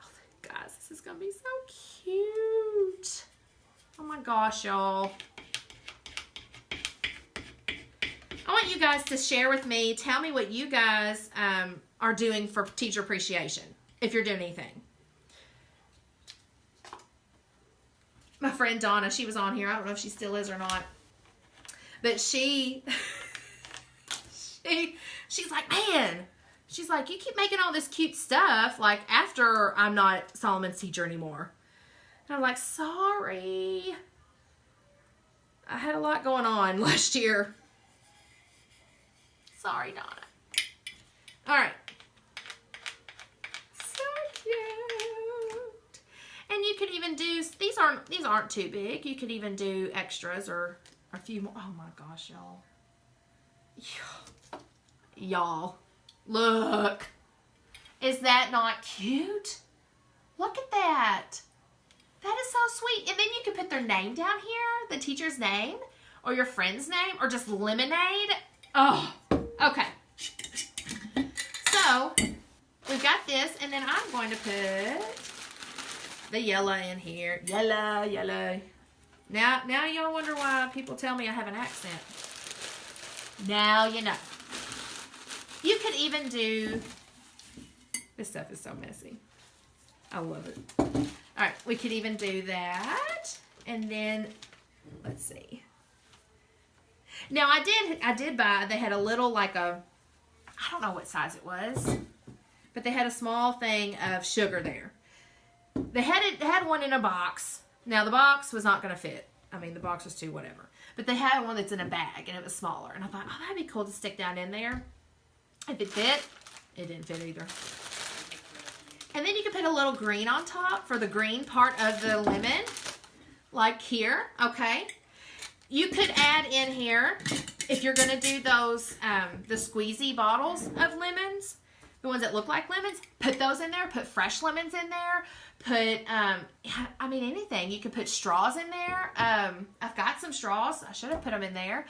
Speaker 1: Oh, guys, this is gonna be so cute. Oh my gosh, y'all. I want you guys to share with me. Tell me what you guys are doing for teacher appreciation, if you're doing anything. My friend Donna, she was on here. I don't know if she still is or not. But she's like, man. She's like, you keep making all this cute stuff, like, after I'm not Solomon's teacher anymore. And I'm like, sorry. I had a lot going on last year. Sorry, Donna. All right. So cute. And you could even do, these aren't too big. You could even do extras or a few more. Oh my gosh, y'all. Y'all, look. Is that not cute? Look at that. That is so sweet. And then you can put their name down here, the teacher's name, or your friend's name, or just lemonade. Oh, okay. So, we've got this, and then I'm going to put the yellow in here. Yellow. Now y'all wonder why people tell me I have an accent. Now you know. You could even do, this stuff is so messy. I love it. All right, we could even do that. And then, let's see. Now, I did buy, they had a little, like I don't know what size it was, but they had a small thing of sugar there. They had one in a box. Now, the box was not going to fit. I mean, the box was too whatever. But they had one that's in a bag, and it was smaller. And I thought, oh, that'd be cool to stick down in there. If it fit, it didn't fit either. And then you can put a little green on top for the green part of the lemon, like here, okay? You could add in here, if you're going to do those, the squeezy bottles of lemons, the ones that look like lemons, put those in there, put fresh lemons in there, put, I mean, anything. You could put straws in there. I've got some straws. I should have put them in there.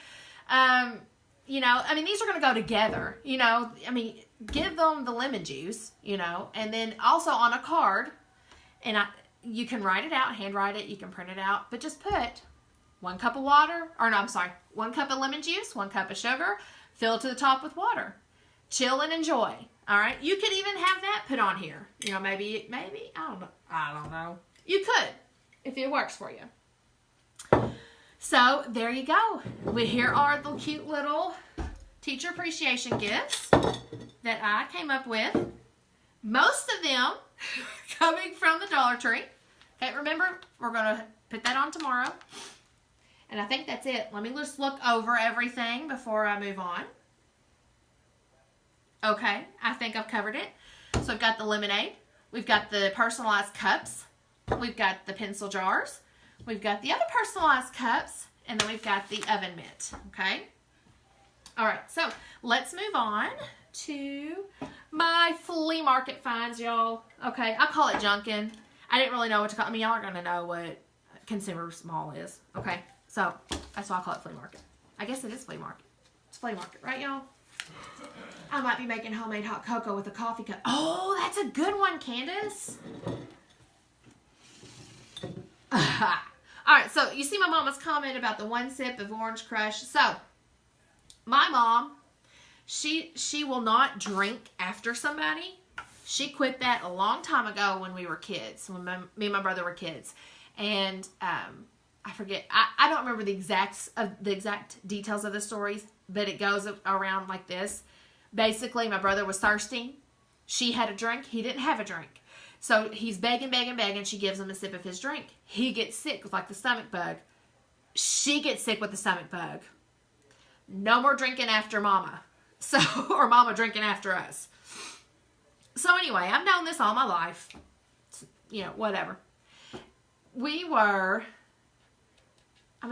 Speaker 1: You know, I mean, these are going to go together, you know, I mean, give them the lemon juice, you know, and then also on a card, and you can write it out, handwrite it, you can print it out, but just put 1 cup of water, or no, I'm sorry, 1 cup of lemon juice, 1 cup of sugar, fill it to the top with water. Chill and enjoy, all right? You could even have that put on here, you know, maybe, I don't know. You could, if it works for you. So, there you go. Here are the cute little teacher appreciation gifts that I came up with. Most of them coming from the Dollar Tree. Okay, remember, we're going to put that on tomorrow. And I think that's it. Let me just look over everything before I move on. Okay, I think I've covered it. So I've got the lemonade. We've got the personalized cups. We've got the pencil jars. We've got the other personalized cups. And then we've got the oven mitt. Okay? All right, so let's move on to my flea market finds, y'all. Okay, I call it junkin'. I didn't really know what to call it. I mean, y'all are going to know what Consumer Mall is. Okay, so that's why I call it flea market. I guess it is flea market. It's flea market, right, y'all? I might be making homemade hot cocoa with a coffee cup. Oh, that's a good one, Candace. All right, so you see my mama's comment about the 1 sip of Orange Crush. So, my mom, she will not drink after somebody. She quit that a long time ago when we were kids, when me and my brother were kids. And I forget, I don't remember the exact details of the stories, but it goes around like this. Basically, my brother was thirsty. She had a drink. He didn't have a drink. So he's begging. She gives him a sip of his drink. He gets sick with like the stomach bug. She gets sick with the stomach bug. No more drinking after mama. So, or mama drinking after us. So anyway, I've known this all my life. You know, whatever.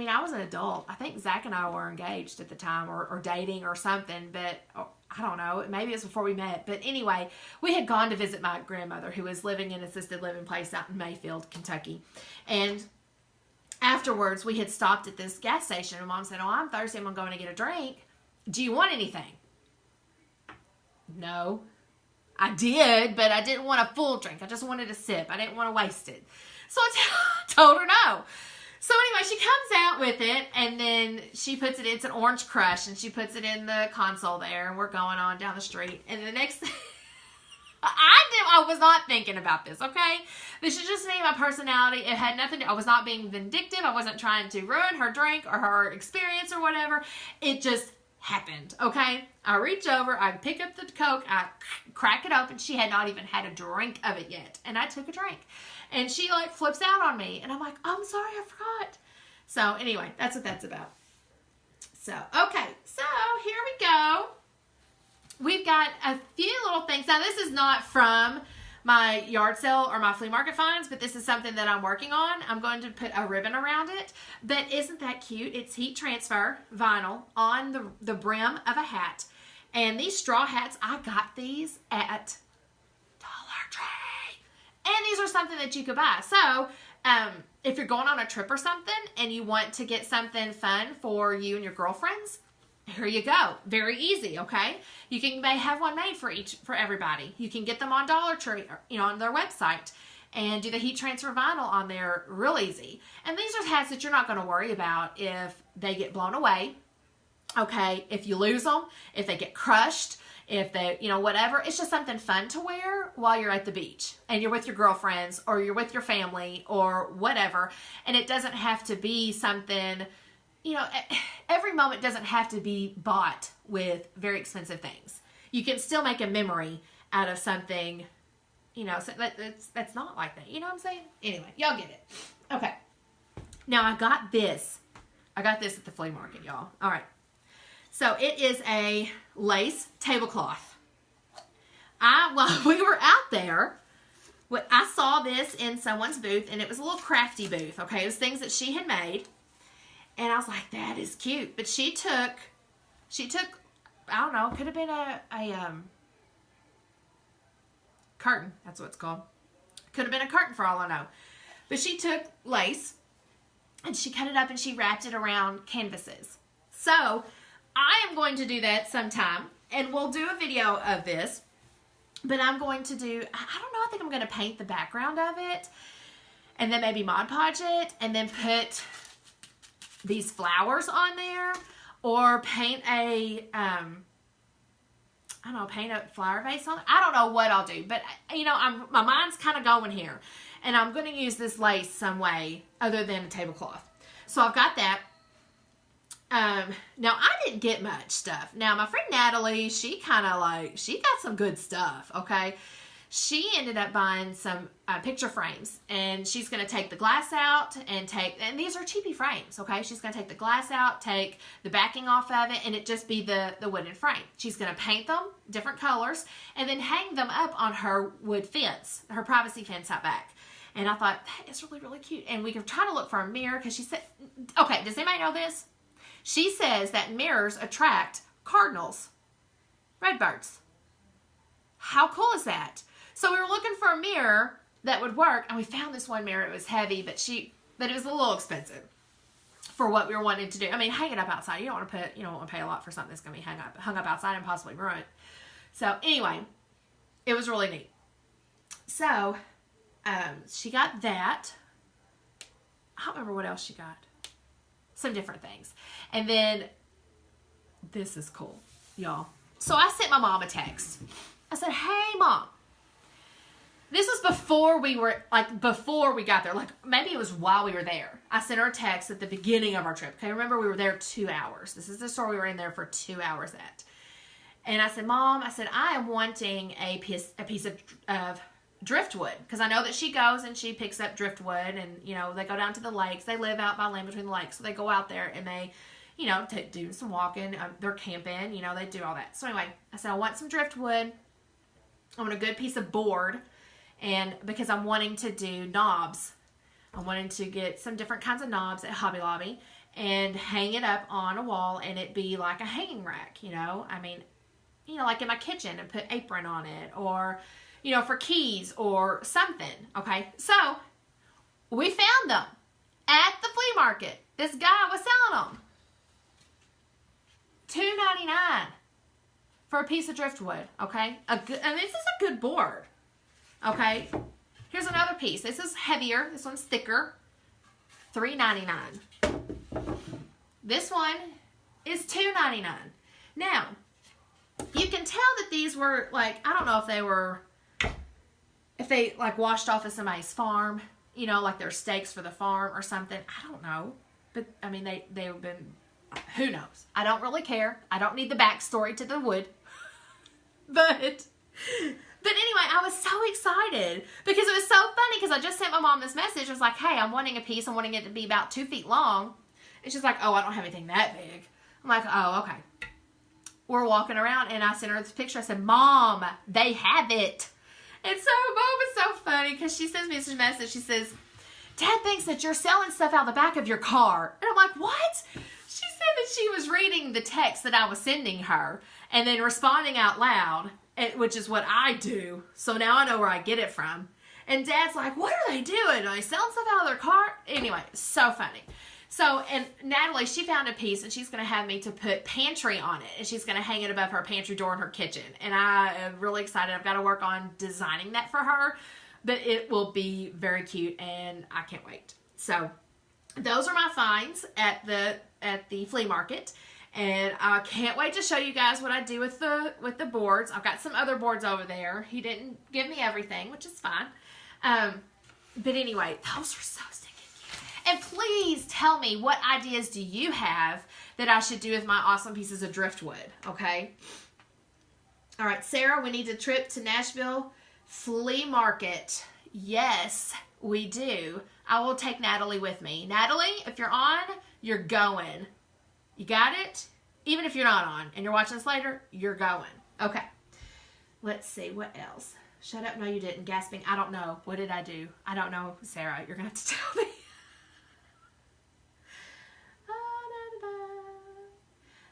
Speaker 1: I was an adult. I think Zach and I were engaged at the time or dating or something, but I don't know. Maybe it was before we met. But anyway, we had gone to visit my grandmother who was living in an assisted living place out in Mayfield, Kentucky. And afterwards, we had stopped at this gas station and Mom said, "Oh, I'm thirsty. I'm going to get a drink. Do you want anything?" No. I did, but I didn't want a full drink. I just wanted a sip. I didn't want to waste it. So I told her no. So anyway, she comes out with it, and then she puts it, it's an Orange Crush, and she puts it in the console there, and we're going on down the street. And the next thing, I was not thinking about this, okay? This is just me, my personality. It had nothing to, I was not being vindictive. I wasn't trying to ruin her drink or her experience or whatever. It just happened, okay? I reach over, I pick up the Coke, I crack it open. She had not even had a drink of it yet, and I took a drink. And she like flips out on me, and I'm like, "I'm sorry, I forgot." So anyway, that's what that's about. So, okay, so here we go. We've got a few little things. Now, this is not from my yard sale or my flea market finds, but this is something that I'm working on. I'm going to put a ribbon around it. But isn't that cute? It's heat transfer vinyl on the brim of a hat. And these straw hats, I got these at Dollar Tree. And these are something that you could buy. So, if you're going on a trip or something and you want to get something fun for you and your girlfriends, here you go. Very easy, okay? You can have one made for everybody. You can get them on Dollar Tree, on their website, and do the heat transfer vinyl on there real easy. And these are hats that you're not going to worry about if they get blown away, okay? If you lose them, if they get crushed, if they, whatever. It's just something fun to wear while you're at the beach and you're with your girlfriends or you're with your family or whatever. And it doesn't have to be something, every moment doesn't have to be bought with very expensive things. You can still make a memory out of something, so that's not like that. You know what I'm saying? Anyway, y'all get it. Okay. Now I got this at the flea market, y'all. All right. So it is a lace tablecloth. While we were out there, I saw this in someone's booth, and it was a little crafty booth, okay? It was things that she had made, and I was like, that is cute. But she took, I don't know, could have been a curtain. That's what it's called. Could have been a curtain for all I know. But she took lace, and she cut it up, and she wrapped it around canvases. So I am going to do that sometime, and we'll do a video of this, but I'm going to do, I don't know, I think I'm going to paint the background of it, and then maybe Mod Podge it, and then put these flowers on there, or paint paint a flower vase on it. I don't know what I'll do, but, my mind's kind of going here, and I'm going to use this lace some way other than a tablecloth. So I've got that. Now I didn't get much stuff. Now my friend Natalie, she got some good stuff, okay? she ended up buying some picture frames, and she's going to take the glass out and these are cheapy frames, okay? She's going to take the glass out, take the backing off of it, and it just be the wooden frame. She's going to paint them different colors and then hang them up on her wood fence, her privacy fence out back. And I thought, that is really, really cute. And we can try to look for a mirror because she said, okay, does anybody know this? She says that mirrors attract cardinals, redbirds. How cool is that? So we were looking for a mirror that would work, and we found this one mirror. It was heavy, but it was a little expensive for what we were wanting to do. I mean, hang it up outside. You don't want to pay a lot for something that's going to be hung up outside and possibly ruined. So anyway, it was really neat. So she got that. I don't remember what else she got. Some different things. And then this is cool, y'all. So I sent my mom a text. I said, hey, Mom. This was before we got there. Like, maybe it was while we were there. I sent her a text at the beginning of our trip. Okay, remember we were there 2 hours. This is the store we were in there for 2 hours at. And I said, Mom, I am wanting a piece of driftwood. Because I know that she goes and she picks up driftwood. And, they go down to the lakes. They live out by land between the lakes. So they go out there and they, do some walking. They're camping. They do all that. So anyway, I said, I want some driftwood. I want a good piece of board. And because I'm wanting to do knobs, I'm wanting to get some different kinds of knobs at Hobby Lobby and hang it up on a wall and it be like a hanging rack, like in my kitchen and put apron on it or, for keys or something. Okay. So we found them at the flea market. This guy was selling them. $2.99 for a piece of driftwood. Okay. And this is a good board. Okay, here's another piece. This is heavier. This one's thicker. $3.99. This one is $2.99. Now, you can tell that these were I don't know if they washed off of somebody's farm, like their steaks for the farm or something. I don't know. But, I mean, they've been, who knows? I don't really care. I don't need the backstory to the wood. But anyway, I was so excited because it was so funny because I just sent my mom this message. I was like, hey, I'm wanting a piece. I'm wanting it to be about 2 feet long. And she's like, oh, I don't have anything that big. I'm like, oh, okay. We're walking around and I sent her this picture. I said, Mom, they have it. And so Mom was so funny because she sends me this message. She says, Dad thinks that you're selling stuff out the back of your car. And I'm like, what? She said that she was reading the text that I was sending her and then responding out loud. Which is what I do. So now I know where I get it from. And Dad's like, what are they doing? Are they selling stuff out of their car? Anyway, so funny. So, and Natalie, she found a piece and she's going to have me to put pantry on it. And she's going to hang it above her pantry door in her kitchen. And I am really excited. I've got to work on designing that for her. But it will be very cute and I can't wait. So, those are my finds at the flea market. And I can't wait to show you guys what I do with the boards. I've got some other boards over there. He didn't give me everything, which is fine. But anyway, those are so stinking cute. And please tell me what ideas do you have that I should do with my awesome pieces of driftwood, okay? All right, Sarah, we need a trip to Nashville Flea Market. Yes, we do. I will take Natalie with me. Natalie, if you're on, you're going. You got it? Even if you're not on and you're watching this later, you're going. Okay. Let's see. What else? Shut up. No, you didn't. Gasping. I don't know. What did I do? I don't know, Sarah. You're going to have to tell me.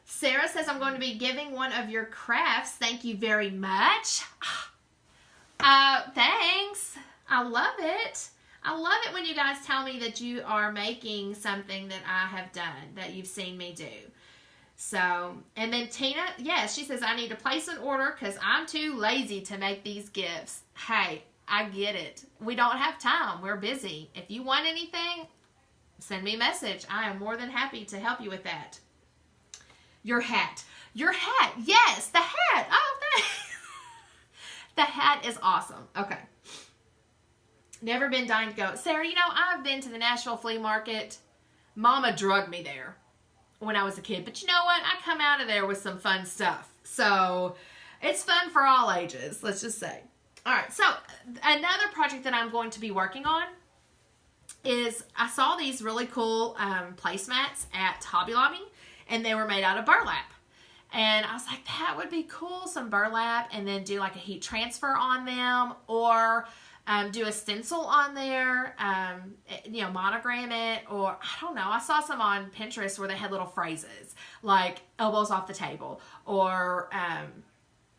Speaker 1: Sarah says, I'm going to be giving one of your crafts. Thank you very much. Thanks. I love it. I love it when you guys tell me that you are making something that I have done, that you've seen me do. So, and then Tina, yes, she says, I need to place an order because I'm too lazy to make these gifts. Hey, I get it. We don't have time. We're busy. If you want anything, send me a message. I am more than happy to help you with that. Your hat. Your hat. Yes, the hat. Oh, thanks. The hat is awesome. Okay. Never been dying to go. Sarah, I've been to the Nashville Flea Market. Mama drugged me there when I was a kid. But you know what? I come out of there with some fun stuff. So, it's fun for all ages, let's just say. All right, so another project that I'm going to be working on is I saw these really cool placemats at Hobby Lobby, and they were made out of burlap. And I was like, that would be cool, some burlap, and then do like a heat transfer on them, or do a stencil on there, monogram it, or I don't know. I saw some on Pinterest where they had little phrases like elbows off the table, or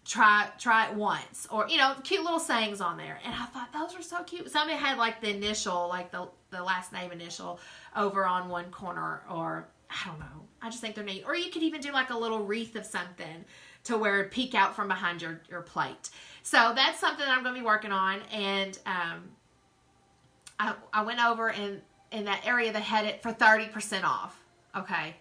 Speaker 1: try it once, or cute little sayings on there. And I thought those were so cute. Somebody had like the initial, like the last name initial over on one corner, or I don't know. I just think they're neat. Or you could even do like a little wreath of something to where it peek out from behind your plate. So that's something that I'm going to be working on. And I went over in that area that had it for 30% off. Okay.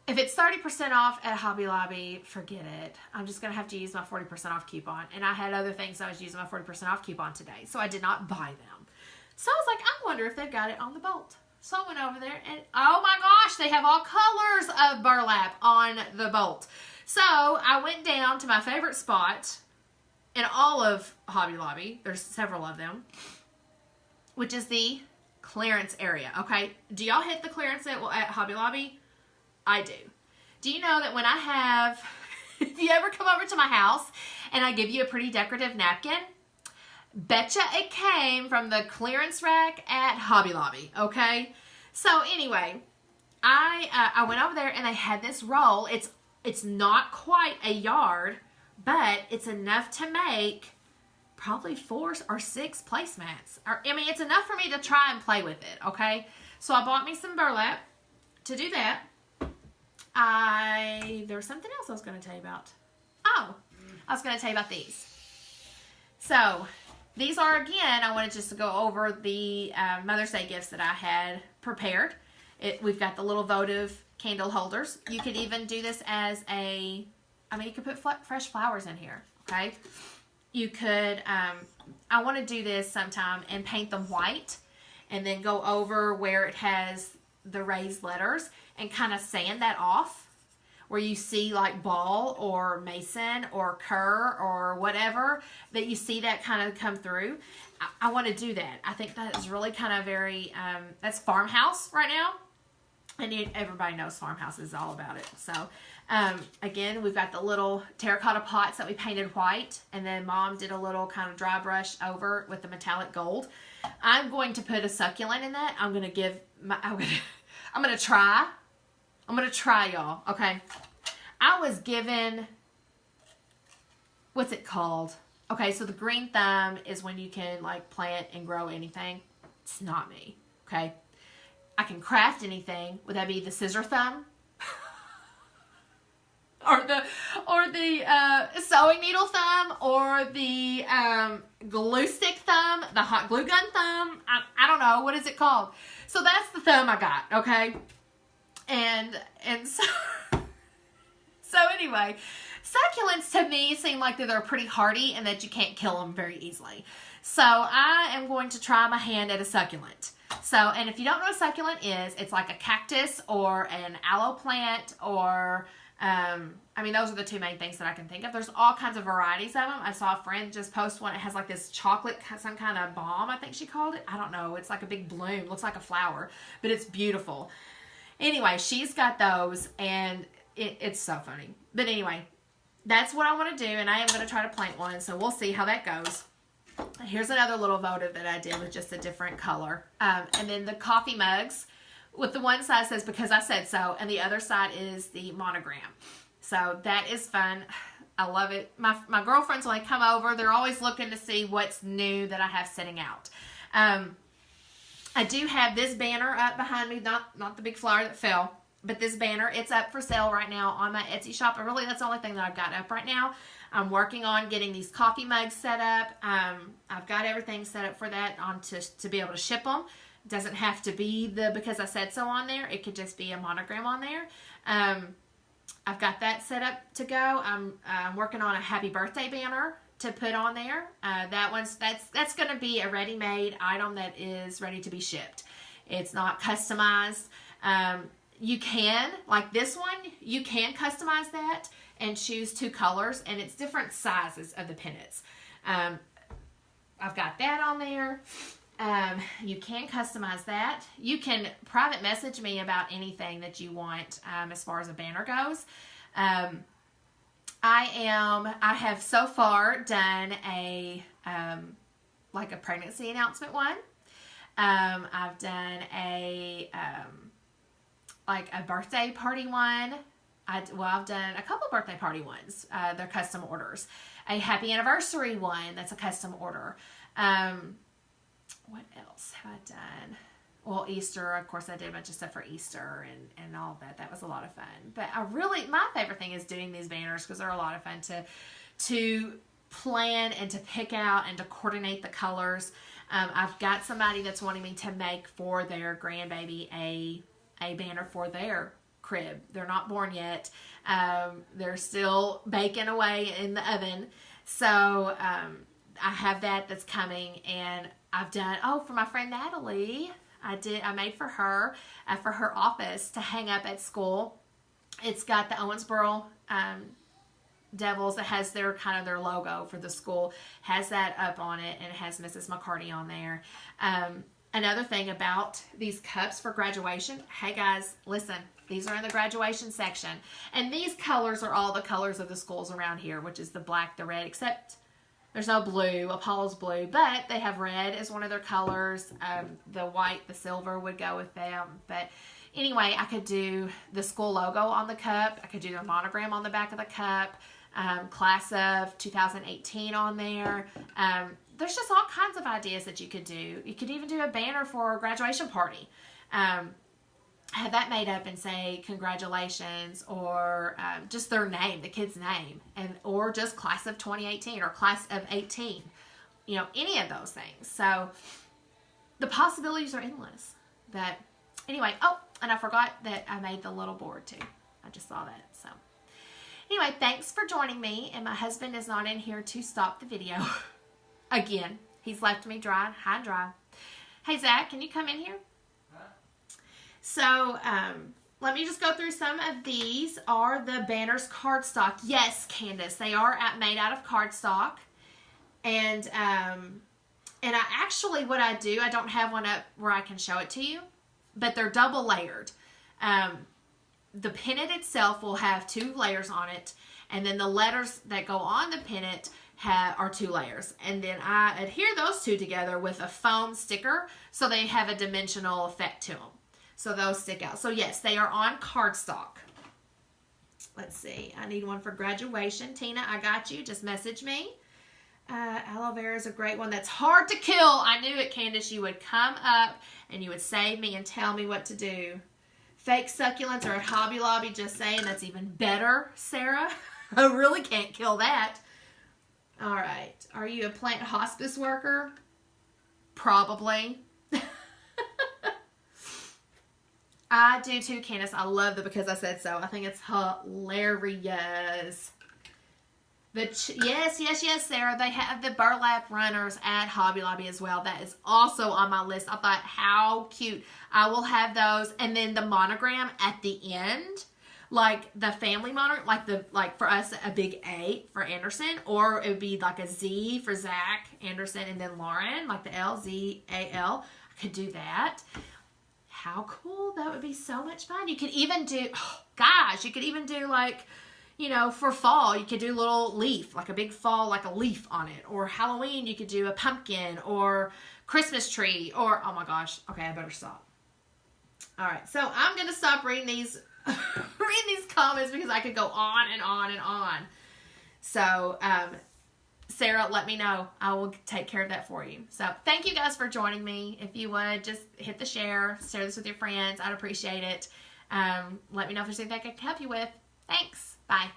Speaker 1: If it's 30% off at Hobby Lobby, forget it. I'm just going to have to use my 40% off coupon. And I had other things I was using my 40% off coupon today. So I did not buy them. So I was like, I wonder if they've got it on the Bolt. So I went over there and oh my gosh, they have all colors of burlap on the Bolt. So I went down to my favorite spot in all of Hobby Lobby. There's several of them, which is the clearance area. Okay. Do y'all hit the clearance at Hobby Lobby? I do. Do you know that when I have, if you ever come over to my house and I give you a pretty decorative napkin, betcha it came from the clearance rack at Hobby Lobby, okay? So anyway, I went over there and they had this roll. It's not quite a yard, but it's enough to make probably 4 or 6 placemats. It's enough for me to try and play with it, okay? So I bought me some burlap to do that. There was something else I was going to tell you about. Oh, I was going to tell you about these. So these are, again, I wanted just to go over the Mother's Day gifts that I had prepared. We've got the little votive candle holders. You could even do this as you could put fresh flowers in here, okay? You could, I want to do this sometime and paint them white and then go over where it has the raised letters and kind of sand that off where you see like Ball or Mason or Kerr or whatever, that you see that kind of come through. I want to do that. I think that is really kind of very, that's Farmhouse right now. And everybody knows Farmhouse is all about it. So, again, we've got the little terracotta pots that we painted white. And then Mom did a little kind of dry brush over with the metallic gold. I'm going to put a succulent in that. I'm going to try, y'all. Okay. I was given, what's it called? Okay, so the green thumb is when you can like plant and grow anything. It's not me. Okay. I can craft anything. Would that be the scissor thumb? or the sewing needle thumb, or the glue stick thumb, the hot glue gun thumb. I don't know. What is it called? So that's the thumb I got, okay? And so anyway, succulents to me seem like they're pretty hardy and that you can't kill them very easily. So I am going to try my hand at a succulent. So, and if you don't know what a succulent is, it's like a cactus or an aloe plant, or, those are the 2 main things that I can think of. There's all kinds of varieties of them. I saw a friend just post one. It has like this chocolate, some kind of balm, I think she called it. I don't know. It's like a big bloom. Looks like a flower, but it's beautiful. Anyway, she's got those, and it's so funny. But anyway, that's what I want to do, and I am going to try to plant one, so we'll see how that goes. Here's another little votive that I did with just a different color. And then the coffee mugs, with the one side says "because I said so," and the other side is the monogram. So that is fun. I love it. My girlfriends, when they come over, they're always looking to see what's new that I have sitting out. I do have this banner up behind me, not the big flower that fell, but this banner. It's up for sale right now on my Etsy shop. And really, that's the only thing that I've got up right now. I'm working on getting these coffee mugs set up. I've got everything set up for that to be able to ship them. It doesn't have to be the "because I said so" on there. It could just be a monogram on there. I've got that set up to go. I'm working on a happy birthday banner to put on there. That's going to be a ready-made item that is ready to be shipped. It's not customized. You can, like this one, you can customize that and choose 2 colors, and it's different sizes of the pennants. I've got that on there. You can customize that. You can private message me about anything that you want as far as a banner goes. I have so far done a like a pregnancy announcement one. I've done a like a birthday party one. I've done a couple birthday party ones. They're custom orders. A happy anniversary one that's a custom order. What else have I done? Well, Easter, of course, I did a bunch of stuff for Easter and all that. That was a lot of fun. But my favorite thing is doing these banners because they're a lot of fun to plan and to pick out and to coordinate the colors. I've got somebody that's wanting me to make for their grandbaby a banner for their crib. They're not born yet. They're still baking away in the oven. So I have that's coming, and I've done, for my friend Natalie, I made for her office to hang up at school. It's got the Owensboro Devils that has their logo for the school, has that up on it, and it has Mrs. McCarty on there. Another thing about these cups for graduation, hey guys, listen, these are in the graduation section, and these colors are all the colors of the schools around here, which is the black, the red, except there's no blue. Apollo's blue, but they have red as one of their colors. The white, the silver would go with them. But anyway, I could do the school logo on the cup. I could do their monogram on the back of the cup. Class of 2018 on there. There's just all kinds of ideas that you could do. You could even do a banner for a graduation party. Have that made up and say congratulations, or just their name, the kid's name, or just class of 2018 or class of 18, any of those things. So the possibilities are endless. But anyway, and I forgot that I made the little board too. I just saw that. So anyway, thanks for joining me, and my husband is not in here to stop the video. Again, he's left me high and dry. Hey Zach, can you come in here? So, let me just go through some of these. Are the banners cardstock? Yes, Candace, they are made out of cardstock. And I actually, what I do, I don't have one up where I can show it to you, but they're double layered. The pennant itself will have 2 layers on it, and then the letters that go on the pennant are 2 layers. And then I adhere those 2 together with a foam sticker so they have a dimensional effect to them. So those stick out. So yes, they are on cardstock. Let's see. I need one for graduation. Tina, I got you. Just message me. Aloe vera is a great one. That's hard to kill. I knew it, Candace. You would come up and you would save me and tell me what to do. Fake succulents are at Hobby Lobby. Just saying, that's even better, Sarah. I really can't kill that. All right. Are you a plant hospice worker? Probably. I do too, Candace. I love the Because I Said So. I think it's hilarious. Yes, Sarah. They have the burlap runners at Hobby Lobby as well. That is also on my list. I thought, how cute. I will have those. And then the monogram at the end, like the family monogram, like for us, a big A for Anderson, or it would be like a Z for Zach Anderson, and then Lauren, like the L-Z-A-L. I could do that. How cool. That would be so much fun. You could even do, you could even do like, for fall, you could do a little leaf, like a big fall, like a leaf on it. Or Halloween, you could do a pumpkin or Christmas tree, or, oh my gosh. Okay, I better stop. All right. So I'm going to stop reading these, comments because I could go on and on and on. So, Sarah, let me know. I will take care of that for you. So thank you guys for joining me. If you would, just hit the share this with your friends. I'd appreciate it. Let me know if there's anything I can help you with. Thanks. Bye.